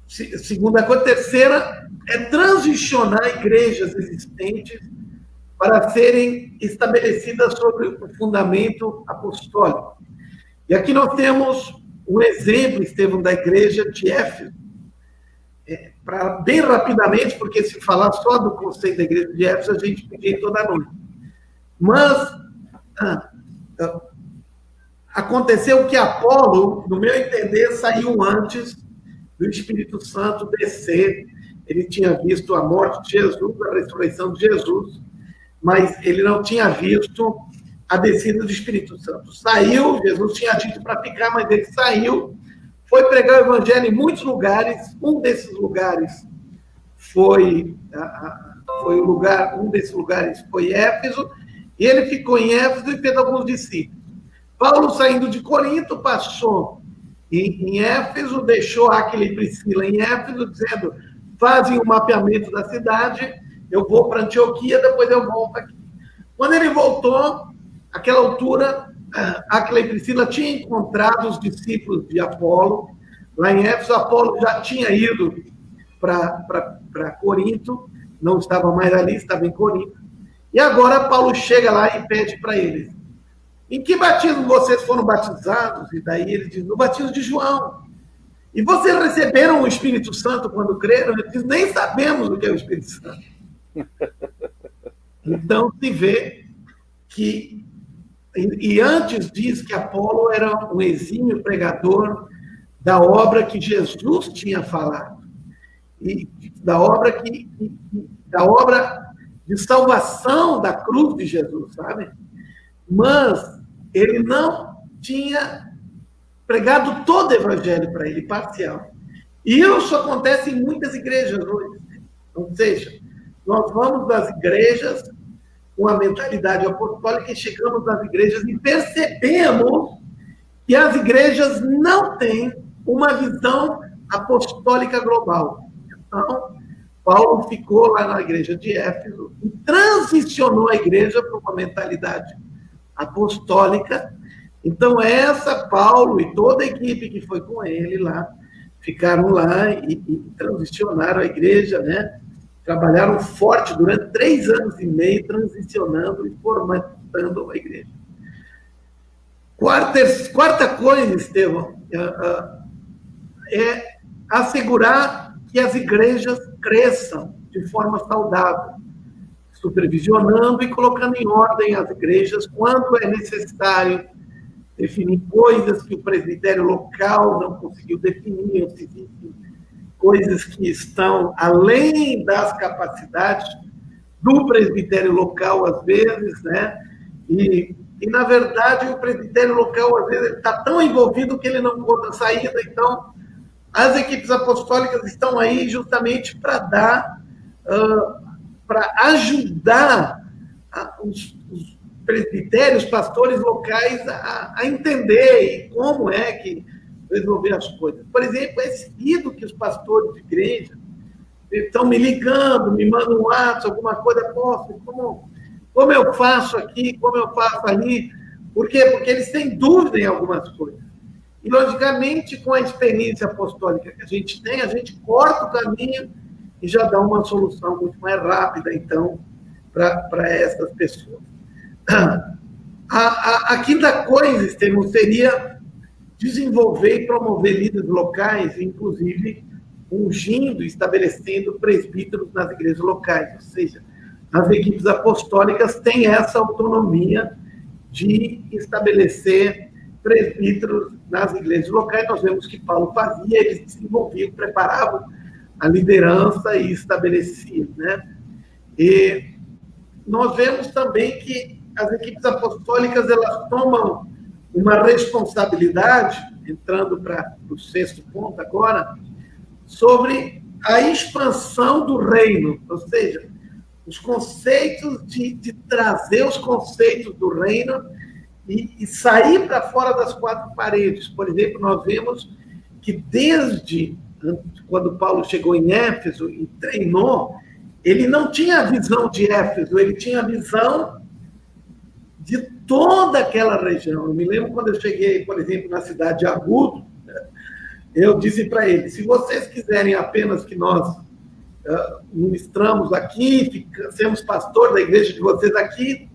segunda coisa. Terceira é transicionar igrejas existentes para serem estabelecidas sobre o fundamento apostólico. E aqui nós temos um exemplo, Estevão, da igreja de Éfeso. Bem rapidamente, porque se falar só do conceito da igreja de Éfeso, a gente podia ir toda a noite. Mas aconteceu que Apolo, no meu entender, saiu antes do Espírito Santo descer. Ele tinha visto a morte de Jesus, a ressurreição de Jesus, mas ele não tinha visto a descida do Espírito Santo. Saiu, Jesus tinha dito para ficar, mas ele saiu, foi pregar o evangelho em muitos lugares. Um desses lugares foi Éfeso, e ele ficou em Éfeso e fez alguns discípulos. Paulo, saindo de Corinto, passou em Éfeso, deixou Áquila e Priscila em Éfeso, dizendo: fazem o mapeamento da cidade, eu vou para Antioquia, depois eu volto aqui. Quando ele voltou, àquela altura, Áquila e Priscila tinham encontrado os discípulos de Apolo, lá em Éfeso. Apolo já tinha ido para Corinto, não estava mais ali, estava em Corinto. E agora Paulo chega lá e pede para eles: em que batismo vocês foram batizados? E daí ele diz: no batismo de João. E vocês receberam o Espírito Santo quando creram? Ele diz: nem sabemos o que é o Espírito Santo. Então se vê que, e antes diz que Apolo era um exímio pregador da obra que Jesus tinha falado, e da obra de salvação da cruz de Jesus, sabe? Mas ele não tinha pregado todo o evangelho para ele, parcial. E isso acontece em muitas igrejas hoje. Ou seja, nós vamos das igrejas com a mentalidade apostólica e chegamos nas igrejas e percebemos que as igrejas não têm uma visão apostólica global. Então, Paulo ficou lá na igreja de Éfeso e transicionou a igreja para uma mentalidade apostólica. Então, Paulo e toda a equipe que foi com ele lá, ficaram lá e transicionaram a igreja, né? Trabalharam forte durante 3 anos e meio, transicionando e formatando a igreja. Quarta coisa, Estevão, é assegurar que as igrejas cresçam de forma saudável, supervisionando e colocando em ordem as igrejas quando é necessário definir coisas que o presbitério local não conseguiu definir, ou se existem coisas que estão além das capacidades do presbitério local, às vezes, né? E na verdade, o presbitério local, às vezes, está tão envolvido que ele não encontra saída. Então, as equipes apostólicas estão aí justamente para dar, para ajudar os presbitérios, pastores locais a entender como é que resolver as coisas. Por exemplo, é seguido que os pastores de igreja estão me ligando, me mandam um WhatsApp, alguma coisa, apóstolo, como eu faço aqui, como eu faço ali. Por quê? Porque eles têm dúvida em algumas coisas. E, logicamente, com a experiência apostólica que a gente tem, a gente corta o caminho e já dá uma solução muito mais rápida, então, para essas pessoas. A quinta coisa, Estevão, seria desenvolver e promover líderes locais, inclusive ungindo e estabelecendo presbíteros nas igrejas locais. Ou seja, as equipes apostólicas têm essa autonomia de estabelecer presbíteros nas igrejas locais. Nós vemos que Paulo fazia, eles desenvolviam, preparavam a liderança e estabeleciam, né? E nós vemos também que as equipes apostólicas, elas tomam uma responsabilidade, entrando para o 6º ponto agora, sobre a expansão do reino, ou seja, os conceitos de trazer os conceitos do reino e sair para fora das 4 paredes. Por exemplo, nós vemos que desde quando Paulo chegou em Éfeso e treinou, ele não tinha a visão de Éfeso, ele tinha a visão de toda aquela região. Eu me lembro quando eu cheguei, por exemplo, na cidade de Agudo, eu disse para ele: se vocês quiserem apenas que nós ministramos aqui, sermos pastor da igreja de vocês aqui,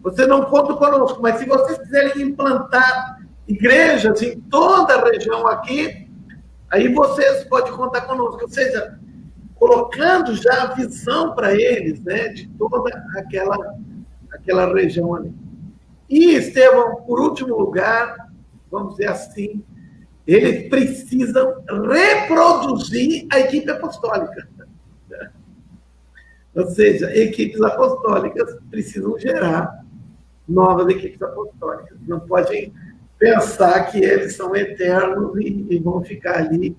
vocês não contam conosco, mas se vocês quiserem implantar igrejas em toda a região aqui, aí vocês podem contar conosco. Ou seja, colocando já a visão para eles, né, de toda aquela região ali. E, Estevão, por último lugar, vamos dizer assim, eles precisam reproduzir a equipe apostólica. Ou seja, equipes apostólicas precisam gerar novas equipes apostólicas. Não podem pensar que eles são eternos e vão ficar ali.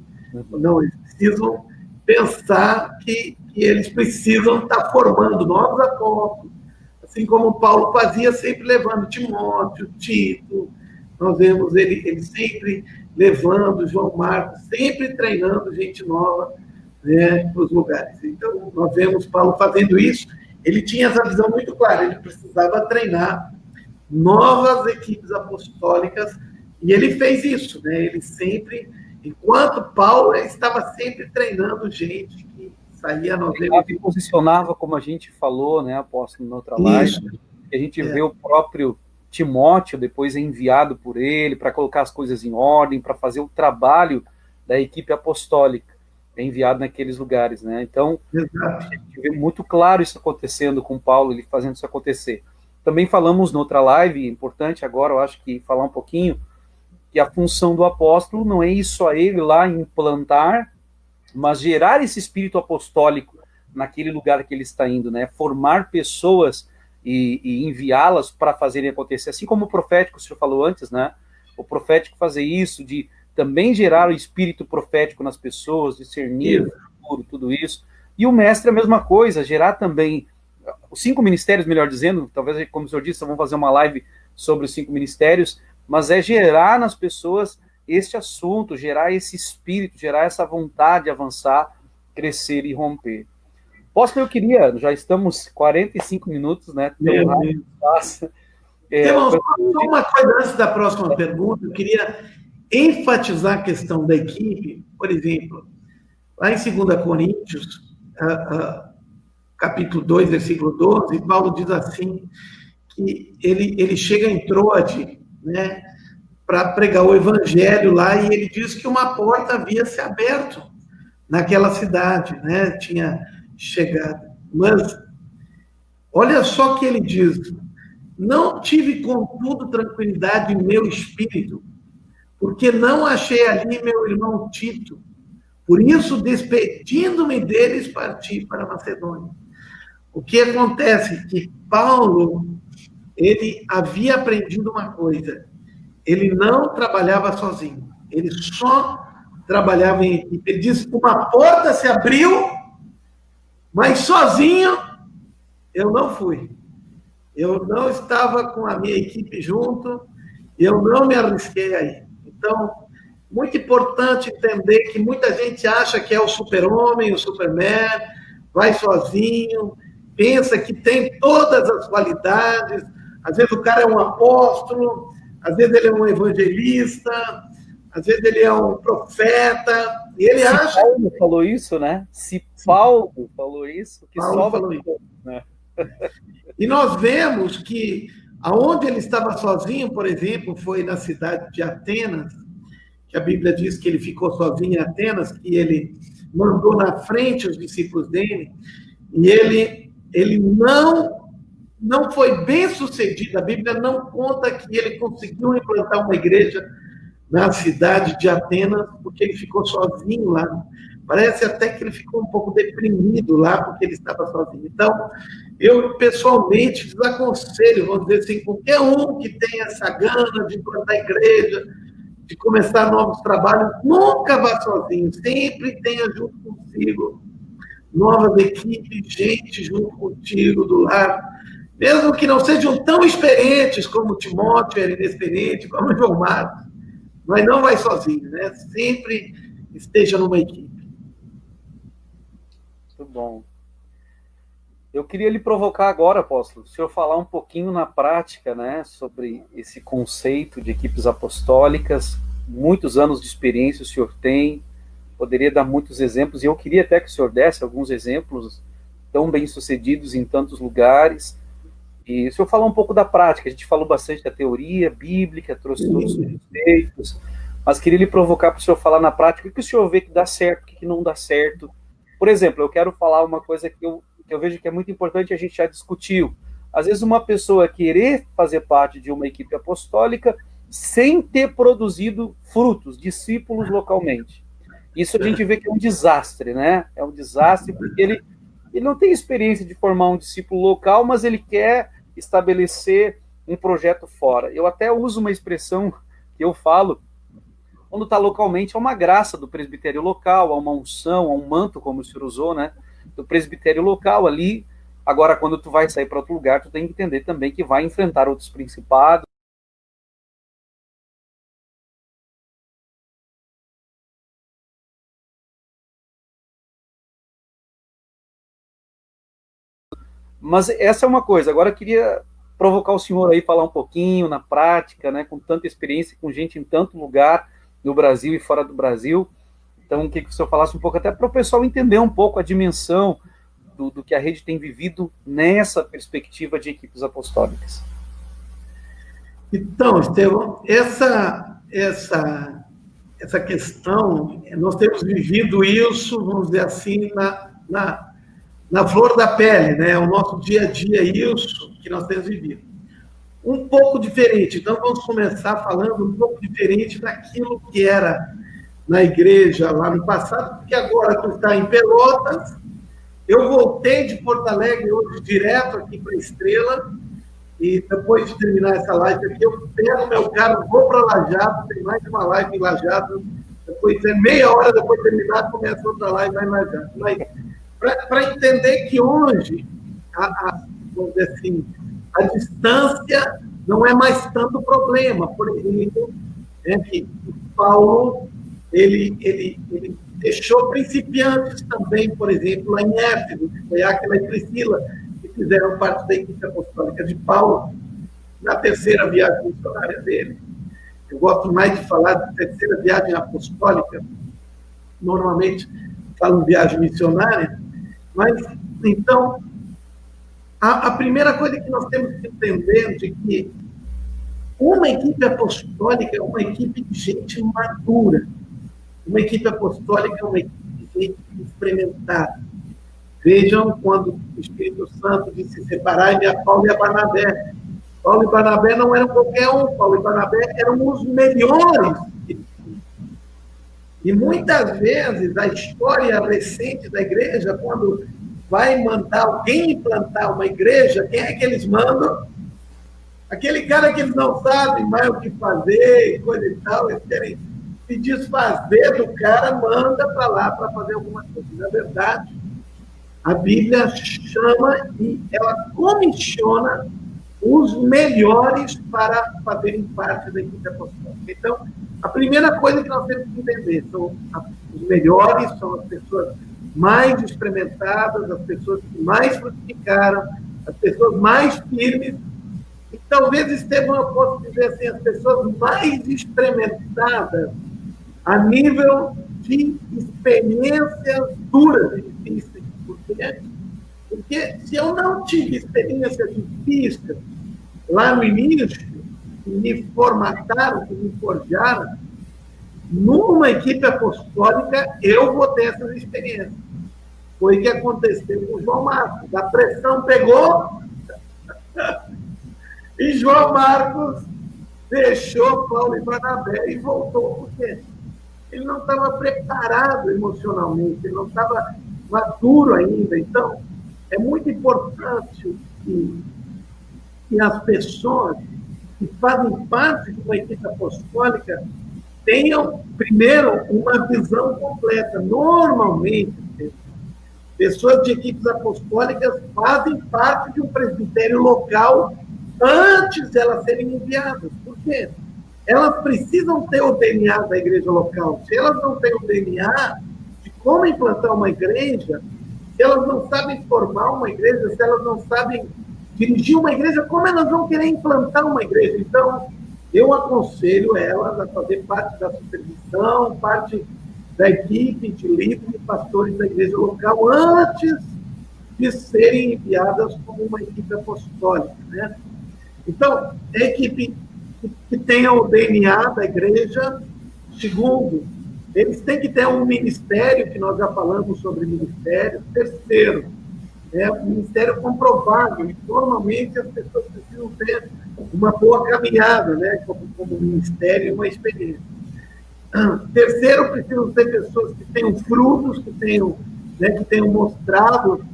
Não, eles precisam pensar que eles precisam estar formando novos apóstolos, assim como Paulo fazia, sempre levando Timóteo, Tito. Nós vemos ele sempre levando João Marcos, sempre treinando gente nova, né, para os lugares. Então, nós vemos Paulo fazendo isso. Ele tinha essa visão muito clara, ele precisava treinar novas equipes apostólicas, e ele fez isso, né? Ele sempre, enquanto Paulo estava sempre treinando gente que saía, nós Ele se posicionava, como a gente falou, né, apóstolo, na outra live, que a gente vê o próprio Timóteo depois é enviado por ele para colocar as coisas em ordem, para fazer o trabalho da equipe apostólica, é enviado naqueles lugares, né? Então, Exato. a gente vê muito claro isso acontecendo com Paulo, ele fazendo isso acontecer. Também falamos noutra live, importante agora, eu acho que falar um pouquinho, que a função do apóstolo não é isso a ele lá implantar, mas gerar esse espírito apostólico naquele lugar que ele está indo, né? Formar pessoas e enviá-las para fazerem acontecer. Assim como o profético, o senhor falou antes, né? O profético fazer isso, de também gerar o espírito profético nas pessoas, discernir o futuro, tudo isso. E o mestre a mesma coisa, gerar também os 5 ministérios, melhor dizendo, talvez, como o senhor disse, vamos fazer uma live sobre os 5 ministérios, mas é gerar nas pessoas este assunto, gerar esse espírito, gerar essa vontade de avançar, crescer e romper. Eu queria, já estamos 45 minutos, né? Tão rápido passa. Irmãos, só uma coisa antes da próxima pergunta, eu queria enfatizar a questão da equipe. Por exemplo, lá em 2 Coríntios, capítulo 2, versículo 12, Paulo diz assim, que ele chega em Troade, né, para pregar o evangelho lá, e ele diz que uma porta havia se aberto naquela cidade, né, tinha chegado. Mas, olha só o que ele diz, não tive, contudo, tranquilidade em meu espírito, porque não achei ali meu irmão Tito. Por isso, despedindo-me deles, parti para a Macedônia. O que acontece? Que Paulo, ele havia aprendido uma coisa. Ele não trabalhava sozinho. Ele só trabalhava em equipe. Ele disse, uma porta se abriu, mas sozinho eu não fui. Eu não estava com a minha equipe junto, eu não me arrisquei aí. Então, muito importante entender que muita gente acha que é o super-homem, o superman, vai sozinho, pensa que tem todas as qualidades, às vezes o cara é um apóstolo, às vezes ele é um evangelista, às vezes ele é um profeta, e ele acha... Paulo falou isso, né? Se Paulo falou isso, que Paulo falou isso. Né? E nós vemos que aonde ele estava sozinho, por exemplo, foi na cidade de Atenas, que a Bíblia diz que ele ficou sozinho em Atenas, que ele mandou na frente os discípulos dele, e ele não foi bem sucedido. A Bíblia não conta que ele conseguiu implantar uma igreja na cidade de Atenas, porque ele ficou sozinho lá. Parece até que ele ficou um pouco deprimido lá, porque ele estava sozinho. Então, eu pessoalmente desaconselho, vamos dizer assim, qualquer um que tenha essa gana de implantar igreja, de começar novos trabalhos, nunca vá sozinho, sempre tenha junto consigo novas equipes, gente junto contigo do lar, mesmo que não sejam tão experientes como o Timóteo era inexperiente, como o João Marcos, mas não vai sozinho, né? Sempre esteja numa equipe. Muito bom. Eu queria lhe provocar agora, apóstolo, o senhor falar um pouquinho na prática, né, sobre esse conceito de equipes apostólicas, muitos anos de experiência o senhor tem, poderia dar muitos exemplos, e eu queria até que o senhor desse alguns exemplos tão bem-sucedidos em tantos lugares, e o senhor falar um pouco da prática. A gente falou bastante da teoria bíblica, trouxe todos os conceitos, mas queria lhe provocar para o senhor falar na prática o que o senhor vê que dá certo, o que não dá certo. Por exemplo, eu quero falar uma coisa que eu vejo que é muito importante, a gente já discutiu. Às vezes uma pessoa querer fazer parte de uma equipe apostólica sem ter produzido frutos, discípulos localmente. Isso a gente vê que é um desastre, né? É um desastre porque ele não tem experiência de formar um discípulo local, mas ele quer estabelecer um projeto fora. Eu até uso uma expressão que eu falo, quando está localmente, é uma graça do presbitério local, há uma unção, há um manto, como o senhor usou, né? Do presbitério local ali. Agora, quando tu vai sair para outro lugar, tu tem que entender também que vai enfrentar outros principados. Mas essa é uma coisa. Agora eu queria provocar o senhor aí, falar um pouquinho na prática, né, com tanta experiência, com gente em tanto lugar, no Brasil e fora do Brasil. Então, o que o senhor falasse um pouco, até para o pessoal entender um pouco a dimensão do que a rede tem vivido nessa perspectiva de equipes apostólicas. Então, Estevão, essa questão, nós temos vivido isso, vamos dizer assim, na flor da pele, né? O nosso dia a dia é isso que nós temos vivido. Um pouco diferente, então vamos começar falando um pouco diferente daquilo que era na igreja lá no passado, porque agora tu está em Pelotas, eu voltei de Porto Alegre hoje direto aqui para Estrela, e depois de terminar essa live aqui, eu pego meu carro, vou para Lajeado, tem mais uma live em Lajeado, depois meia hora depois de terminar, começa outra live lá em Lajeado. Mas para entender que hoje, vamos dizer assim, a distância não é mais tanto problema. Por exemplo, que Paulo ele deixou principiantes também, por exemplo, lá em Éfeso, que foi Áquila e Priscila, que fizeram parte da equipe apostólica de Paulo na terceira viagem missionária dele. Eu gosto mais de falar da terceira viagem apostólica, normalmente falo viagem missionária, mas, então, a primeira coisa que nós temos que entender é que uma equipe apostólica é uma equipe de gente madura. Uma equipe apostólica é uma equipe de gente experimentada. Vejam quando o Espírito Santo disse separai-me a Paulo e a Barnabé. Paulo e Barnabé não eram qualquer um, Paulo e Barnabé eram os melhores. E muitas vezes a história recente da igreja, quando vai mandar alguém implantar uma igreja, quem é que eles mandam? Aquele cara que eles não sabem mais o que fazer, coisa e tal, eles querem se desfazer do cara, manda para lá para fazer alguma coisa. Na verdade, a Bíblia chama e ela comissiona os melhores para fazerem parte da equipe apostólica. Então, a primeira coisa que nós temos que entender são os melhores, são as pessoas mais experimentadas, as pessoas que mais frutificaram, as pessoas mais firmes. E talvez, Estevão, eu possa dizer assim, as pessoas mais experimentadas a nível de experiências duras e difíceis. Porque se eu não tive experiências difíceis lá no início, que me formataram, que me forjaram, numa equipe apostólica, eu vou ter essas experiências. Foi o que aconteceu com João Marcos. A pressão pegou e João Marcos deixou Paulo e Barnabé e voltou. Por quê? Ele não estava preparado emocionalmente, ele não estava maduro ainda. Então, é muito importante que as pessoas que fazem parte de uma equipe apostólica tenham, primeiro, uma visão completa. Normalmente, pessoas de equipes apostólicas fazem parte de um presbitério local antes de elas serem enviadas. Por quê? Elas precisam ter o DNA da igreja local. Se elas não têm o DNA de como implantar uma igreja, se elas não sabem formar uma igreja, se elas não sabem dirigir uma igreja, como elas vão querer implantar uma igreja? Então, eu aconselho elas a fazer parte da supervisão, parte da equipe de líderes e pastores da igreja local antes de serem enviadas como uma equipe apostólica, né? Então, a equipe que tenha o DNA da igreja. Segundo, eles têm que ter um ministério, que nós já falamos sobre ministério. Terceiro, um ministério comprovado. E, normalmente, as pessoas precisam ter uma boa caminhada, né, como ministério e uma experiência. Terceiro, precisam ser pessoas que tenham frutos, que tenham mostrado,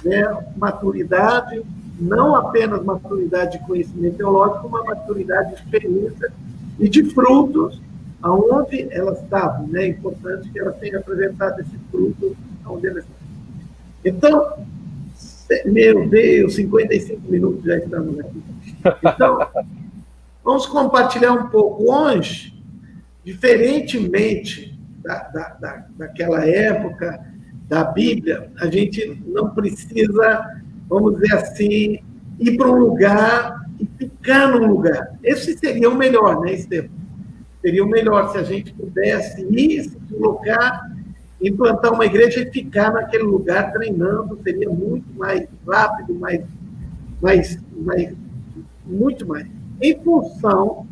né, maturidade, não apenas maturidade de conhecimento teológico, mas maturidade de experiência e de frutos aonde elas estavam, né? É importante que elas tenham apresentado esse fruto aonde elas estavam. Então, meu Deus, 55 minutos já estamos aqui. Então, vamos compartilhar um pouco. Hoje, diferentemente daquela época da Bíblia, a gente não precisa, vamos dizer assim, ir para um lugar e ficar num lugar. Esse seria o melhor, né, Estevão? Seria o melhor se a gente pudesse ir, se deslocar implantar uma igreja e ficar naquele lugar treinando seria muito mais rápido, muito mais. Em função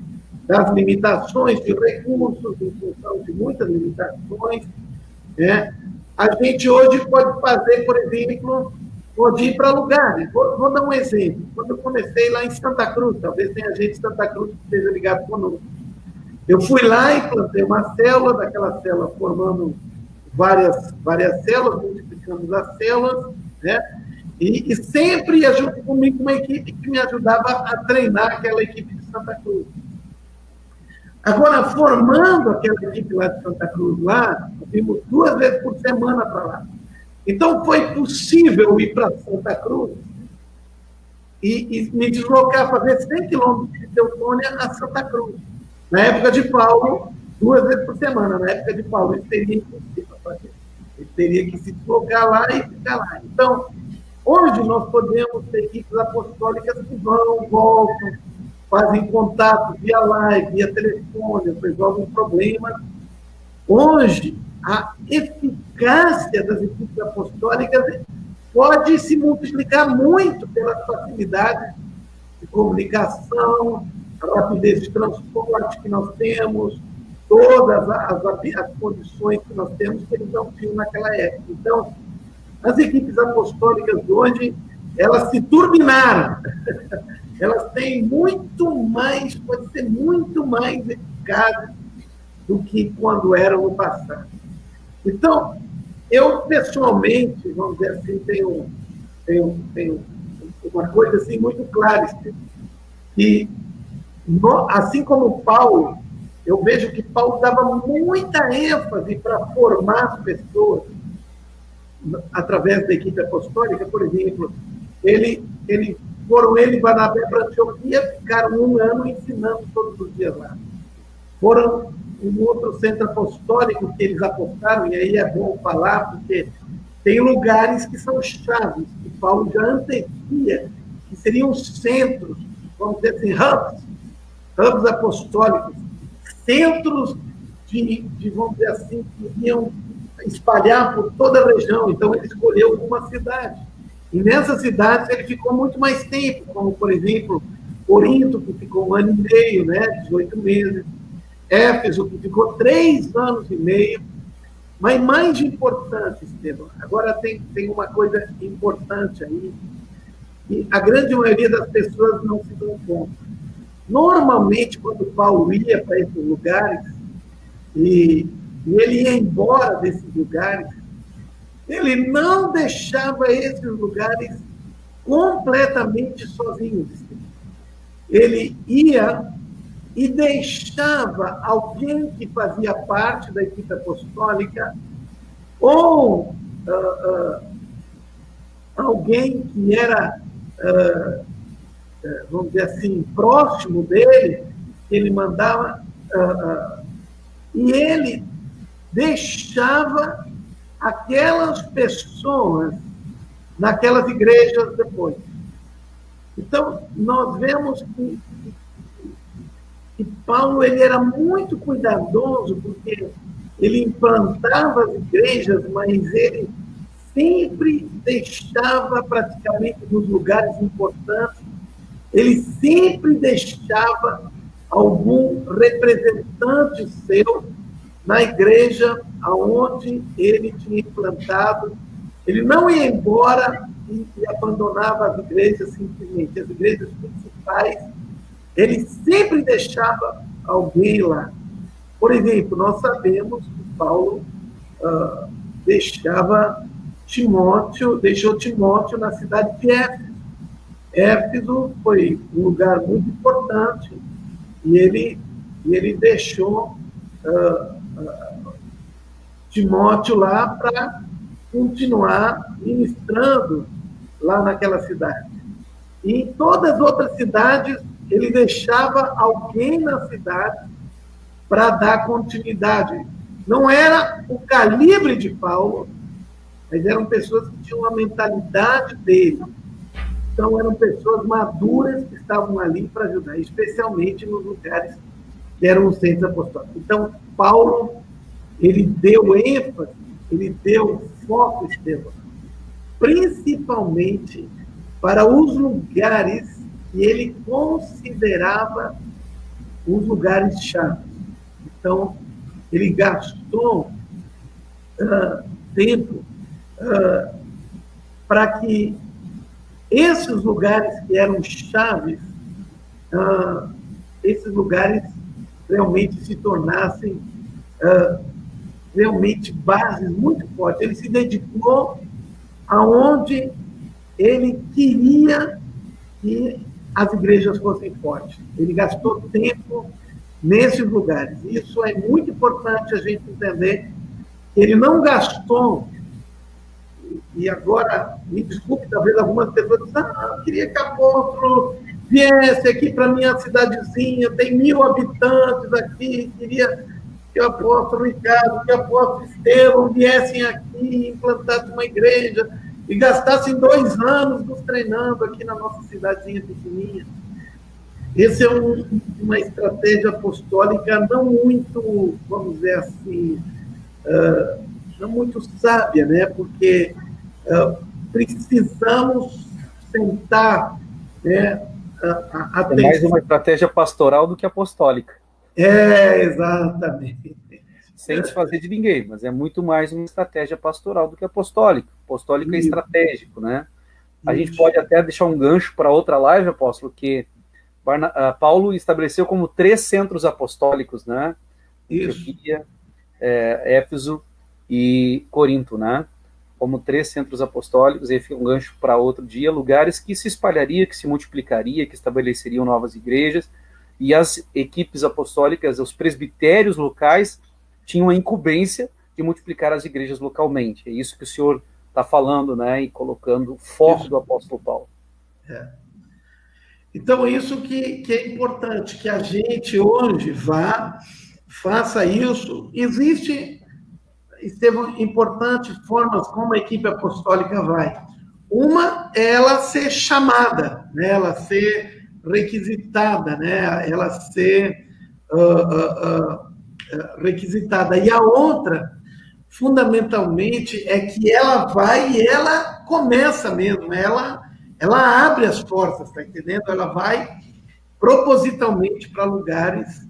das limitações de recursos, em função de muitas limitações, né? A gente hoje pode fazer, por exemplo, pode ir para lugares. Vou dar um exemplo. Quando eu comecei lá em Santa Cruz, talvez tenha gente de Santa Cruz que esteja ligado conosco. Eu fui lá e plantei uma célula, daquela célula formando várias células, multiplicamos as células, né? E sempre ia junto comigo uma equipe que me ajudava a treinar aquela equipe de Santa Cruz. Agora, formando aquela equipe lá de Santa Cruz, lá, vimos 2 vezes por semana para lá. Então, foi possível ir para Santa Cruz e me deslocar, fazer 100 quilômetros de Teutônia a Santa Cruz. Na época de Paulo, 2 vezes por semana. Na época de Paulo, ele teria impossível fazer. Ele teria que se deslocar lá e ficar lá. Então, hoje nós podemos ter equipes apostólicas que vão, voltam, fazem contato via live, via telefone, resolvem problemas. Hoje, a eficácia das equipes apostólicas pode se multiplicar muito pelas facilidades de comunicação, a rapidez de transporte que nós temos, todas as condições que nós temos que eles não tinham naquela época. Então, as equipes apostólicas hoje, elas se turbinaram. Elas têm muito mais, pode ser muito mais eficazes do que quando eram no passado. Então, eu, pessoalmente, vamos dizer assim, tenho uma coisa assim, muito clara, que, assim como Paulo, eu vejo que Paulo dava muita ênfase para formar as pessoas através da equipe apostólica. Por exemplo, foram ele e Barnabé para Antioquia, ficaram 1 ano ensinando todos os dias lá. Foram um outro centro apostólico que eles apostaram, e aí é bom falar, porque tem lugares que são chaves, que Paulo já antevia, que seriam centros, vamos dizer assim, hubs apostólicos, centros vamos dizer assim, que iam espalhar por toda a região. Então, ele escolheu uma cidade. E nessas cidades ele ficou muito mais tempo, como, por exemplo, Corinto, que ficou 1 ano e meio, né, 18 meses, Éfeso, que ficou 3 anos e meio. Mas mais importante, Estevam, agora tem uma coisa importante aí, que a grande maioria das pessoas não se dão conta. Normalmente, quando Paulo ia para esses lugares, e ele ia embora desses lugares, ele não deixava esses lugares completamente sozinhos. Ele ia e deixava alguém que fazia parte da equipe apostólica ou alguém que era, vamos dizer assim, próximo dele, que ele mandava, e ele deixava aquelas pessoas naquelas igrejas depois. Então, nós vemos que Paulo ele era muito cuidadoso, porque ele implantava as igrejas, mas ele sempre deixava, praticamente nos lugares importantes, ele sempre deixava algum representante seu na igreja aonde ele tinha implantado. Ele não ia embora e abandonava as igrejas simplesmente. As igrejas principais, ele sempre deixava alguém lá. Por exemplo, nós sabemos que Paulo deixou Timóteo na cidade de Éfeso. Éfeso foi um lugar muito importante e ele deixou Timóteo lá para continuar ministrando lá naquela cidade. E em todas as outras cidades, ele deixava alguém na cidade para dar continuidade. Não era o calibre de Paulo, mas eram pessoas que tinham a mentalidade dele. Então, eram pessoas maduras que estavam ali para ajudar, especialmente nos lugares que eram os centros apostólicos. Então, Paulo, ele deu ênfase ele deu foco, Estevão, principalmente para os lugares que ele considerava os lugares chaves. Então, ele gastou tempo para que esses lugares que eram chaves, esses lugares realmente se tornassem realmente bases muito fortes. Ele se dedicou aonde ele queria que as igrejas fossem fortes. Ele gastou tempo nesses lugares. Isso é muito importante a gente entender. Ele não gastou, e agora, me desculpe, talvez algumas pessoas dizem, eu queria que apóstolo viesse aqui para minha cidadezinha, tem 1000 habitantes aqui, queria que o apóstolo Ricardo, que o apóstolo Estevão viessem aqui e implantassem uma igreja e gastassem 2 anos nos treinando aqui na nossa cidadezinha pequenininha. Essa é uma estratégia apostólica não muito, vamos dizer assim, não muito sábia, né? Porque precisamos sentar, né? É mais uma estratégia pastoral do que apostólica. Exatamente. Sem desfazer de ninguém, mas é muito mais uma estratégia pastoral do que apostólica. Apostólico é estratégico, né? A gente pode até deixar um gancho para outra live, apóstolo, que Paulo estabeleceu como 3 centros apostólicos, né? Antioquia, Éfeso e Corinto, né? Como 3 centros apostólicos, aí fica um gancho para outro dia, lugares que se espalharia, que se multiplicaria, que estabeleceriam novas igrejas, e as equipes apostólicas, os presbitérios locais, tinham a incumbência de multiplicar as igrejas localmente. É isso que o senhor está falando, né? E colocando o foco do apóstolo Paulo. Então, isso que é importante, que a gente hoje faça isso. Existe, Estevão, importantes formas como a equipe apostólica vai. Uma é ela ser chamada, né? Ela ser requisitada, né? Ela ser requisitada. E a outra, fundamentalmente, é que ela vai e ela começa mesmo, ela abre as portas, tá entendendo? Ela vai propositalmente para lugares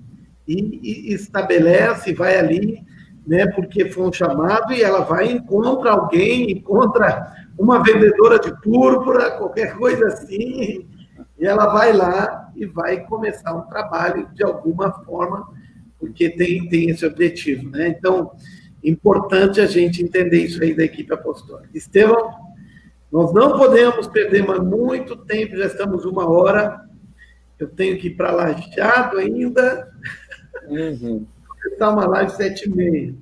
e estabelece, vai ali, né? Porque foi um chamado e ela vai, encontra alguém, encontra uma vendedora de púrpura, qualquer coisa assim, e ela vai lá e vai começar um trabalho de alguma forma, porque tem esse objetivo, né? Então, importante a gente entender isso aí da equipe apostólica. Estevão, nós não podemos perder mais muito tempo, já estamos 1 hora, eu tenho que ir para Lajeado ainda, começar uma live 7h30.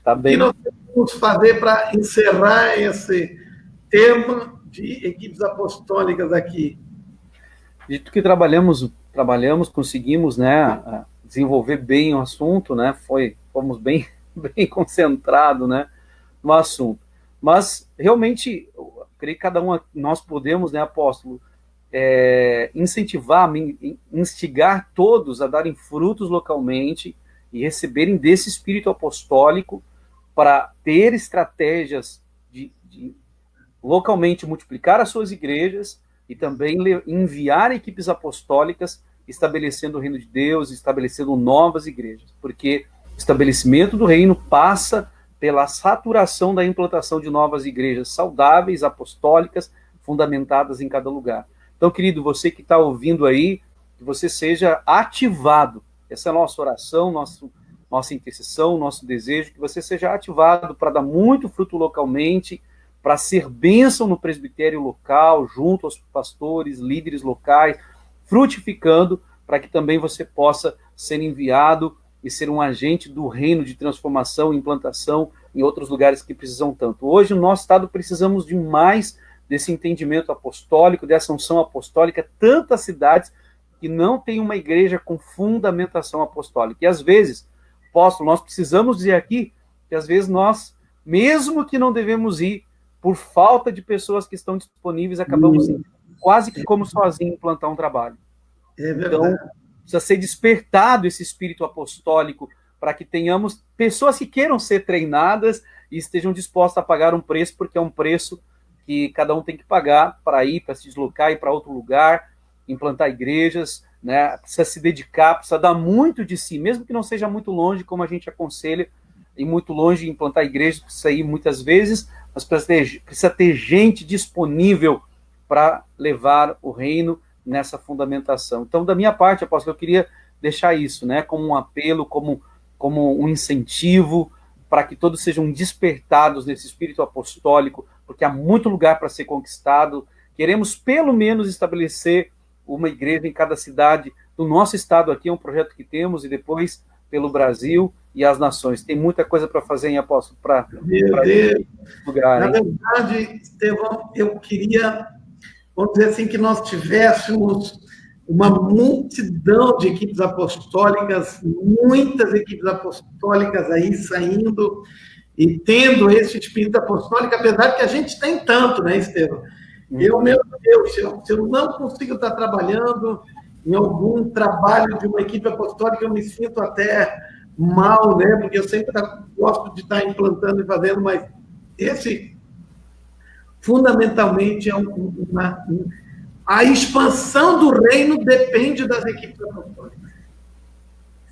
Tá bem. O que nós vamos fazer para encerrar esse tema de equipes apostólicas aqui? Dito que trabalhamos, conseguimos, né, desenvolver bem o assunto, né, fomos bem concentrados, né, no assunto. Mas, realmente, eu creio que cada um, nós podemos, né, apóstolo, incentivar, instigar todos a darem frutos localmente e receberem desse espírito apostólico para ter estratégias de localmente multiplicar as suas igrejas e também enviar equipes apostólicas estabelecendo o reino de Deus, estabelecendo novas igrejas, porque o estabelecimento do reino passa pela saturação da implantação de novas igrejas saudáveis, apostólicas, fundamentadas em cada lugar. Então, querido, você que está ouvindo aí, que você seja ativado. Essa é a nossa oração, nossa intercessão, nosso desejo, que você seja ativado para dar muito fruto localmente, para ser bênção no presbitério local, junto aos pastores, líderes locais, frutificando, para que também você possa ser enviado e ser um agente do reino de transformação e implantação em outros lugares que precisam tanto. Hoje, no nosso estado, precisamos de mais desse entendimento apostólico, dessa unção apostólica, tantas cidades que não têm uma igreja com fundamentação apostólica. E às vezes, apóstolo, nós precisamos dizer aqui que às vezes nós, mesmo que não devemos ir, por falta de pessoas que estão disponíveis, acabamos quase que como sozinhos implantar um trabalho. Então, precisa ser despertado esse espírito apostólico para que tenhamos pessoas que queiram ser treinadas, e estejam dispostos a pagar um preço, porque é um preço que cada um tem que pagar para ir, para se deslocar, ir para outro lugar, implantar igrejas, né? Precisa se dedicar, precisa dar muito de si, mesmo que não seja muito longe, como a gente aconselha, e muito longe implantar igrejas, precisa ir muitas vezes, mas precisa ter gente disponível para levar o reino nessa fundamentação. Então, da minha parte, apóstolo, eu queria deixar isso, né, como um apelo, como um incentivo, para que todos sejam despertados nesse espírito apostólico, porque há muito lugar para ser conquistado. Queremos, pelo menos, estabelecer uma igreja em cada cidade do nosso estado aqui, é um projeto que temos, e depois pelo Brasil e as nações. Tem muita coisa para fazer, hein, apóstolo? Meu Deus! Lugar, na verdade, Estevão, eu queria, vamos dizer assim, que nós tivéssemos uma multidão de equipes apostólicas, muitas equipes apostólicas aí saindo e tendo esse espírito apostólico, apesar que a gente tem tanto, né, Estevão? Eu, meu Deus, se eu não consigo estar trabalhando em algum trabalho de uma equipe apostólica, eu me sinto até mal, né? Porque eu sempre gosto de estar implantando e fazendo, mas esse, fundamentalmente, é a expansão do reino depende das equipes apostólicas.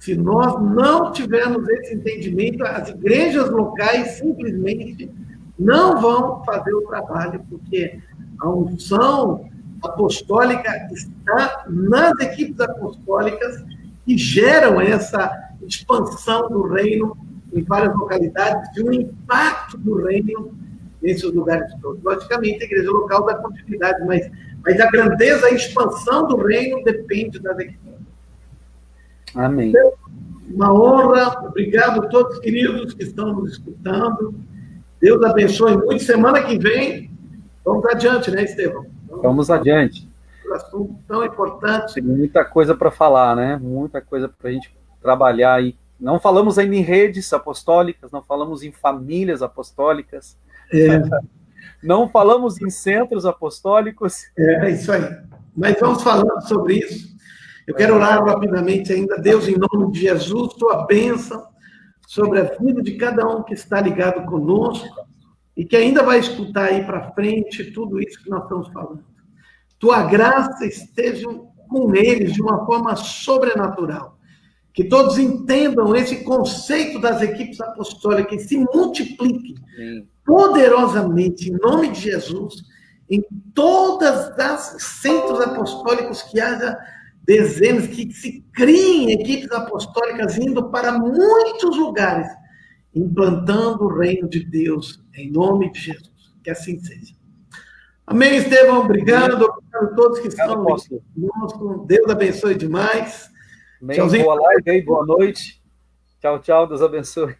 Se nós não tivermos esse entendimento, as igrejas locais simplesmente não vão fazer o trabalho, porque a unção apostólica está nas equipes apostólicas que geram essa expansão do reino em várias localidades e o impacto do reino nesses lugares todos. Logicamente, a igreja local dá continuidade, mas a grandeza, a expansão do reino depende das equipes. Amém. Uma honra, obrigado a todos queridos que estão nos escutando. Deus abençoe muito. Semana que vem, vamos adiante, né, Estevão? Vamos adiante. Um assunto tão importante. Tem muita coisa para falar, né? Muita coisa para a gente trabalhar aí. Não falamos ainda em redes apostólicas, não falamos em famílias apostólicas, não falamos em centros apostólicos. É isso aí. Mas vamos falando sobre isso. Eu quero orar rapidamente ainda. Deus, em nome de Jesus, tua bênção sobre a vida de cada um que está ligado conosco e que ainda vai escutar aí para frente tudo isso que nós estamos falando. Tua graça esteja com eles de uma forma sobrenatural. Que todos entendam esse conceito das equipes apostólicas e se multipliquem poderosamente, em nome de Jesus, em todas as centros apostólicos, que haja dezenas, que se criem equipes apostólicas indo para muitos lugares, implantando o reino de Deus, em nome de Jesus. Que assim seja. Amém, Estevão. Obrigado. Obrigado a todos que estão conosco. Deus abençoe demais. Amém. Boa live aí, boa noite. Tchau, tchau. Deus abençoe.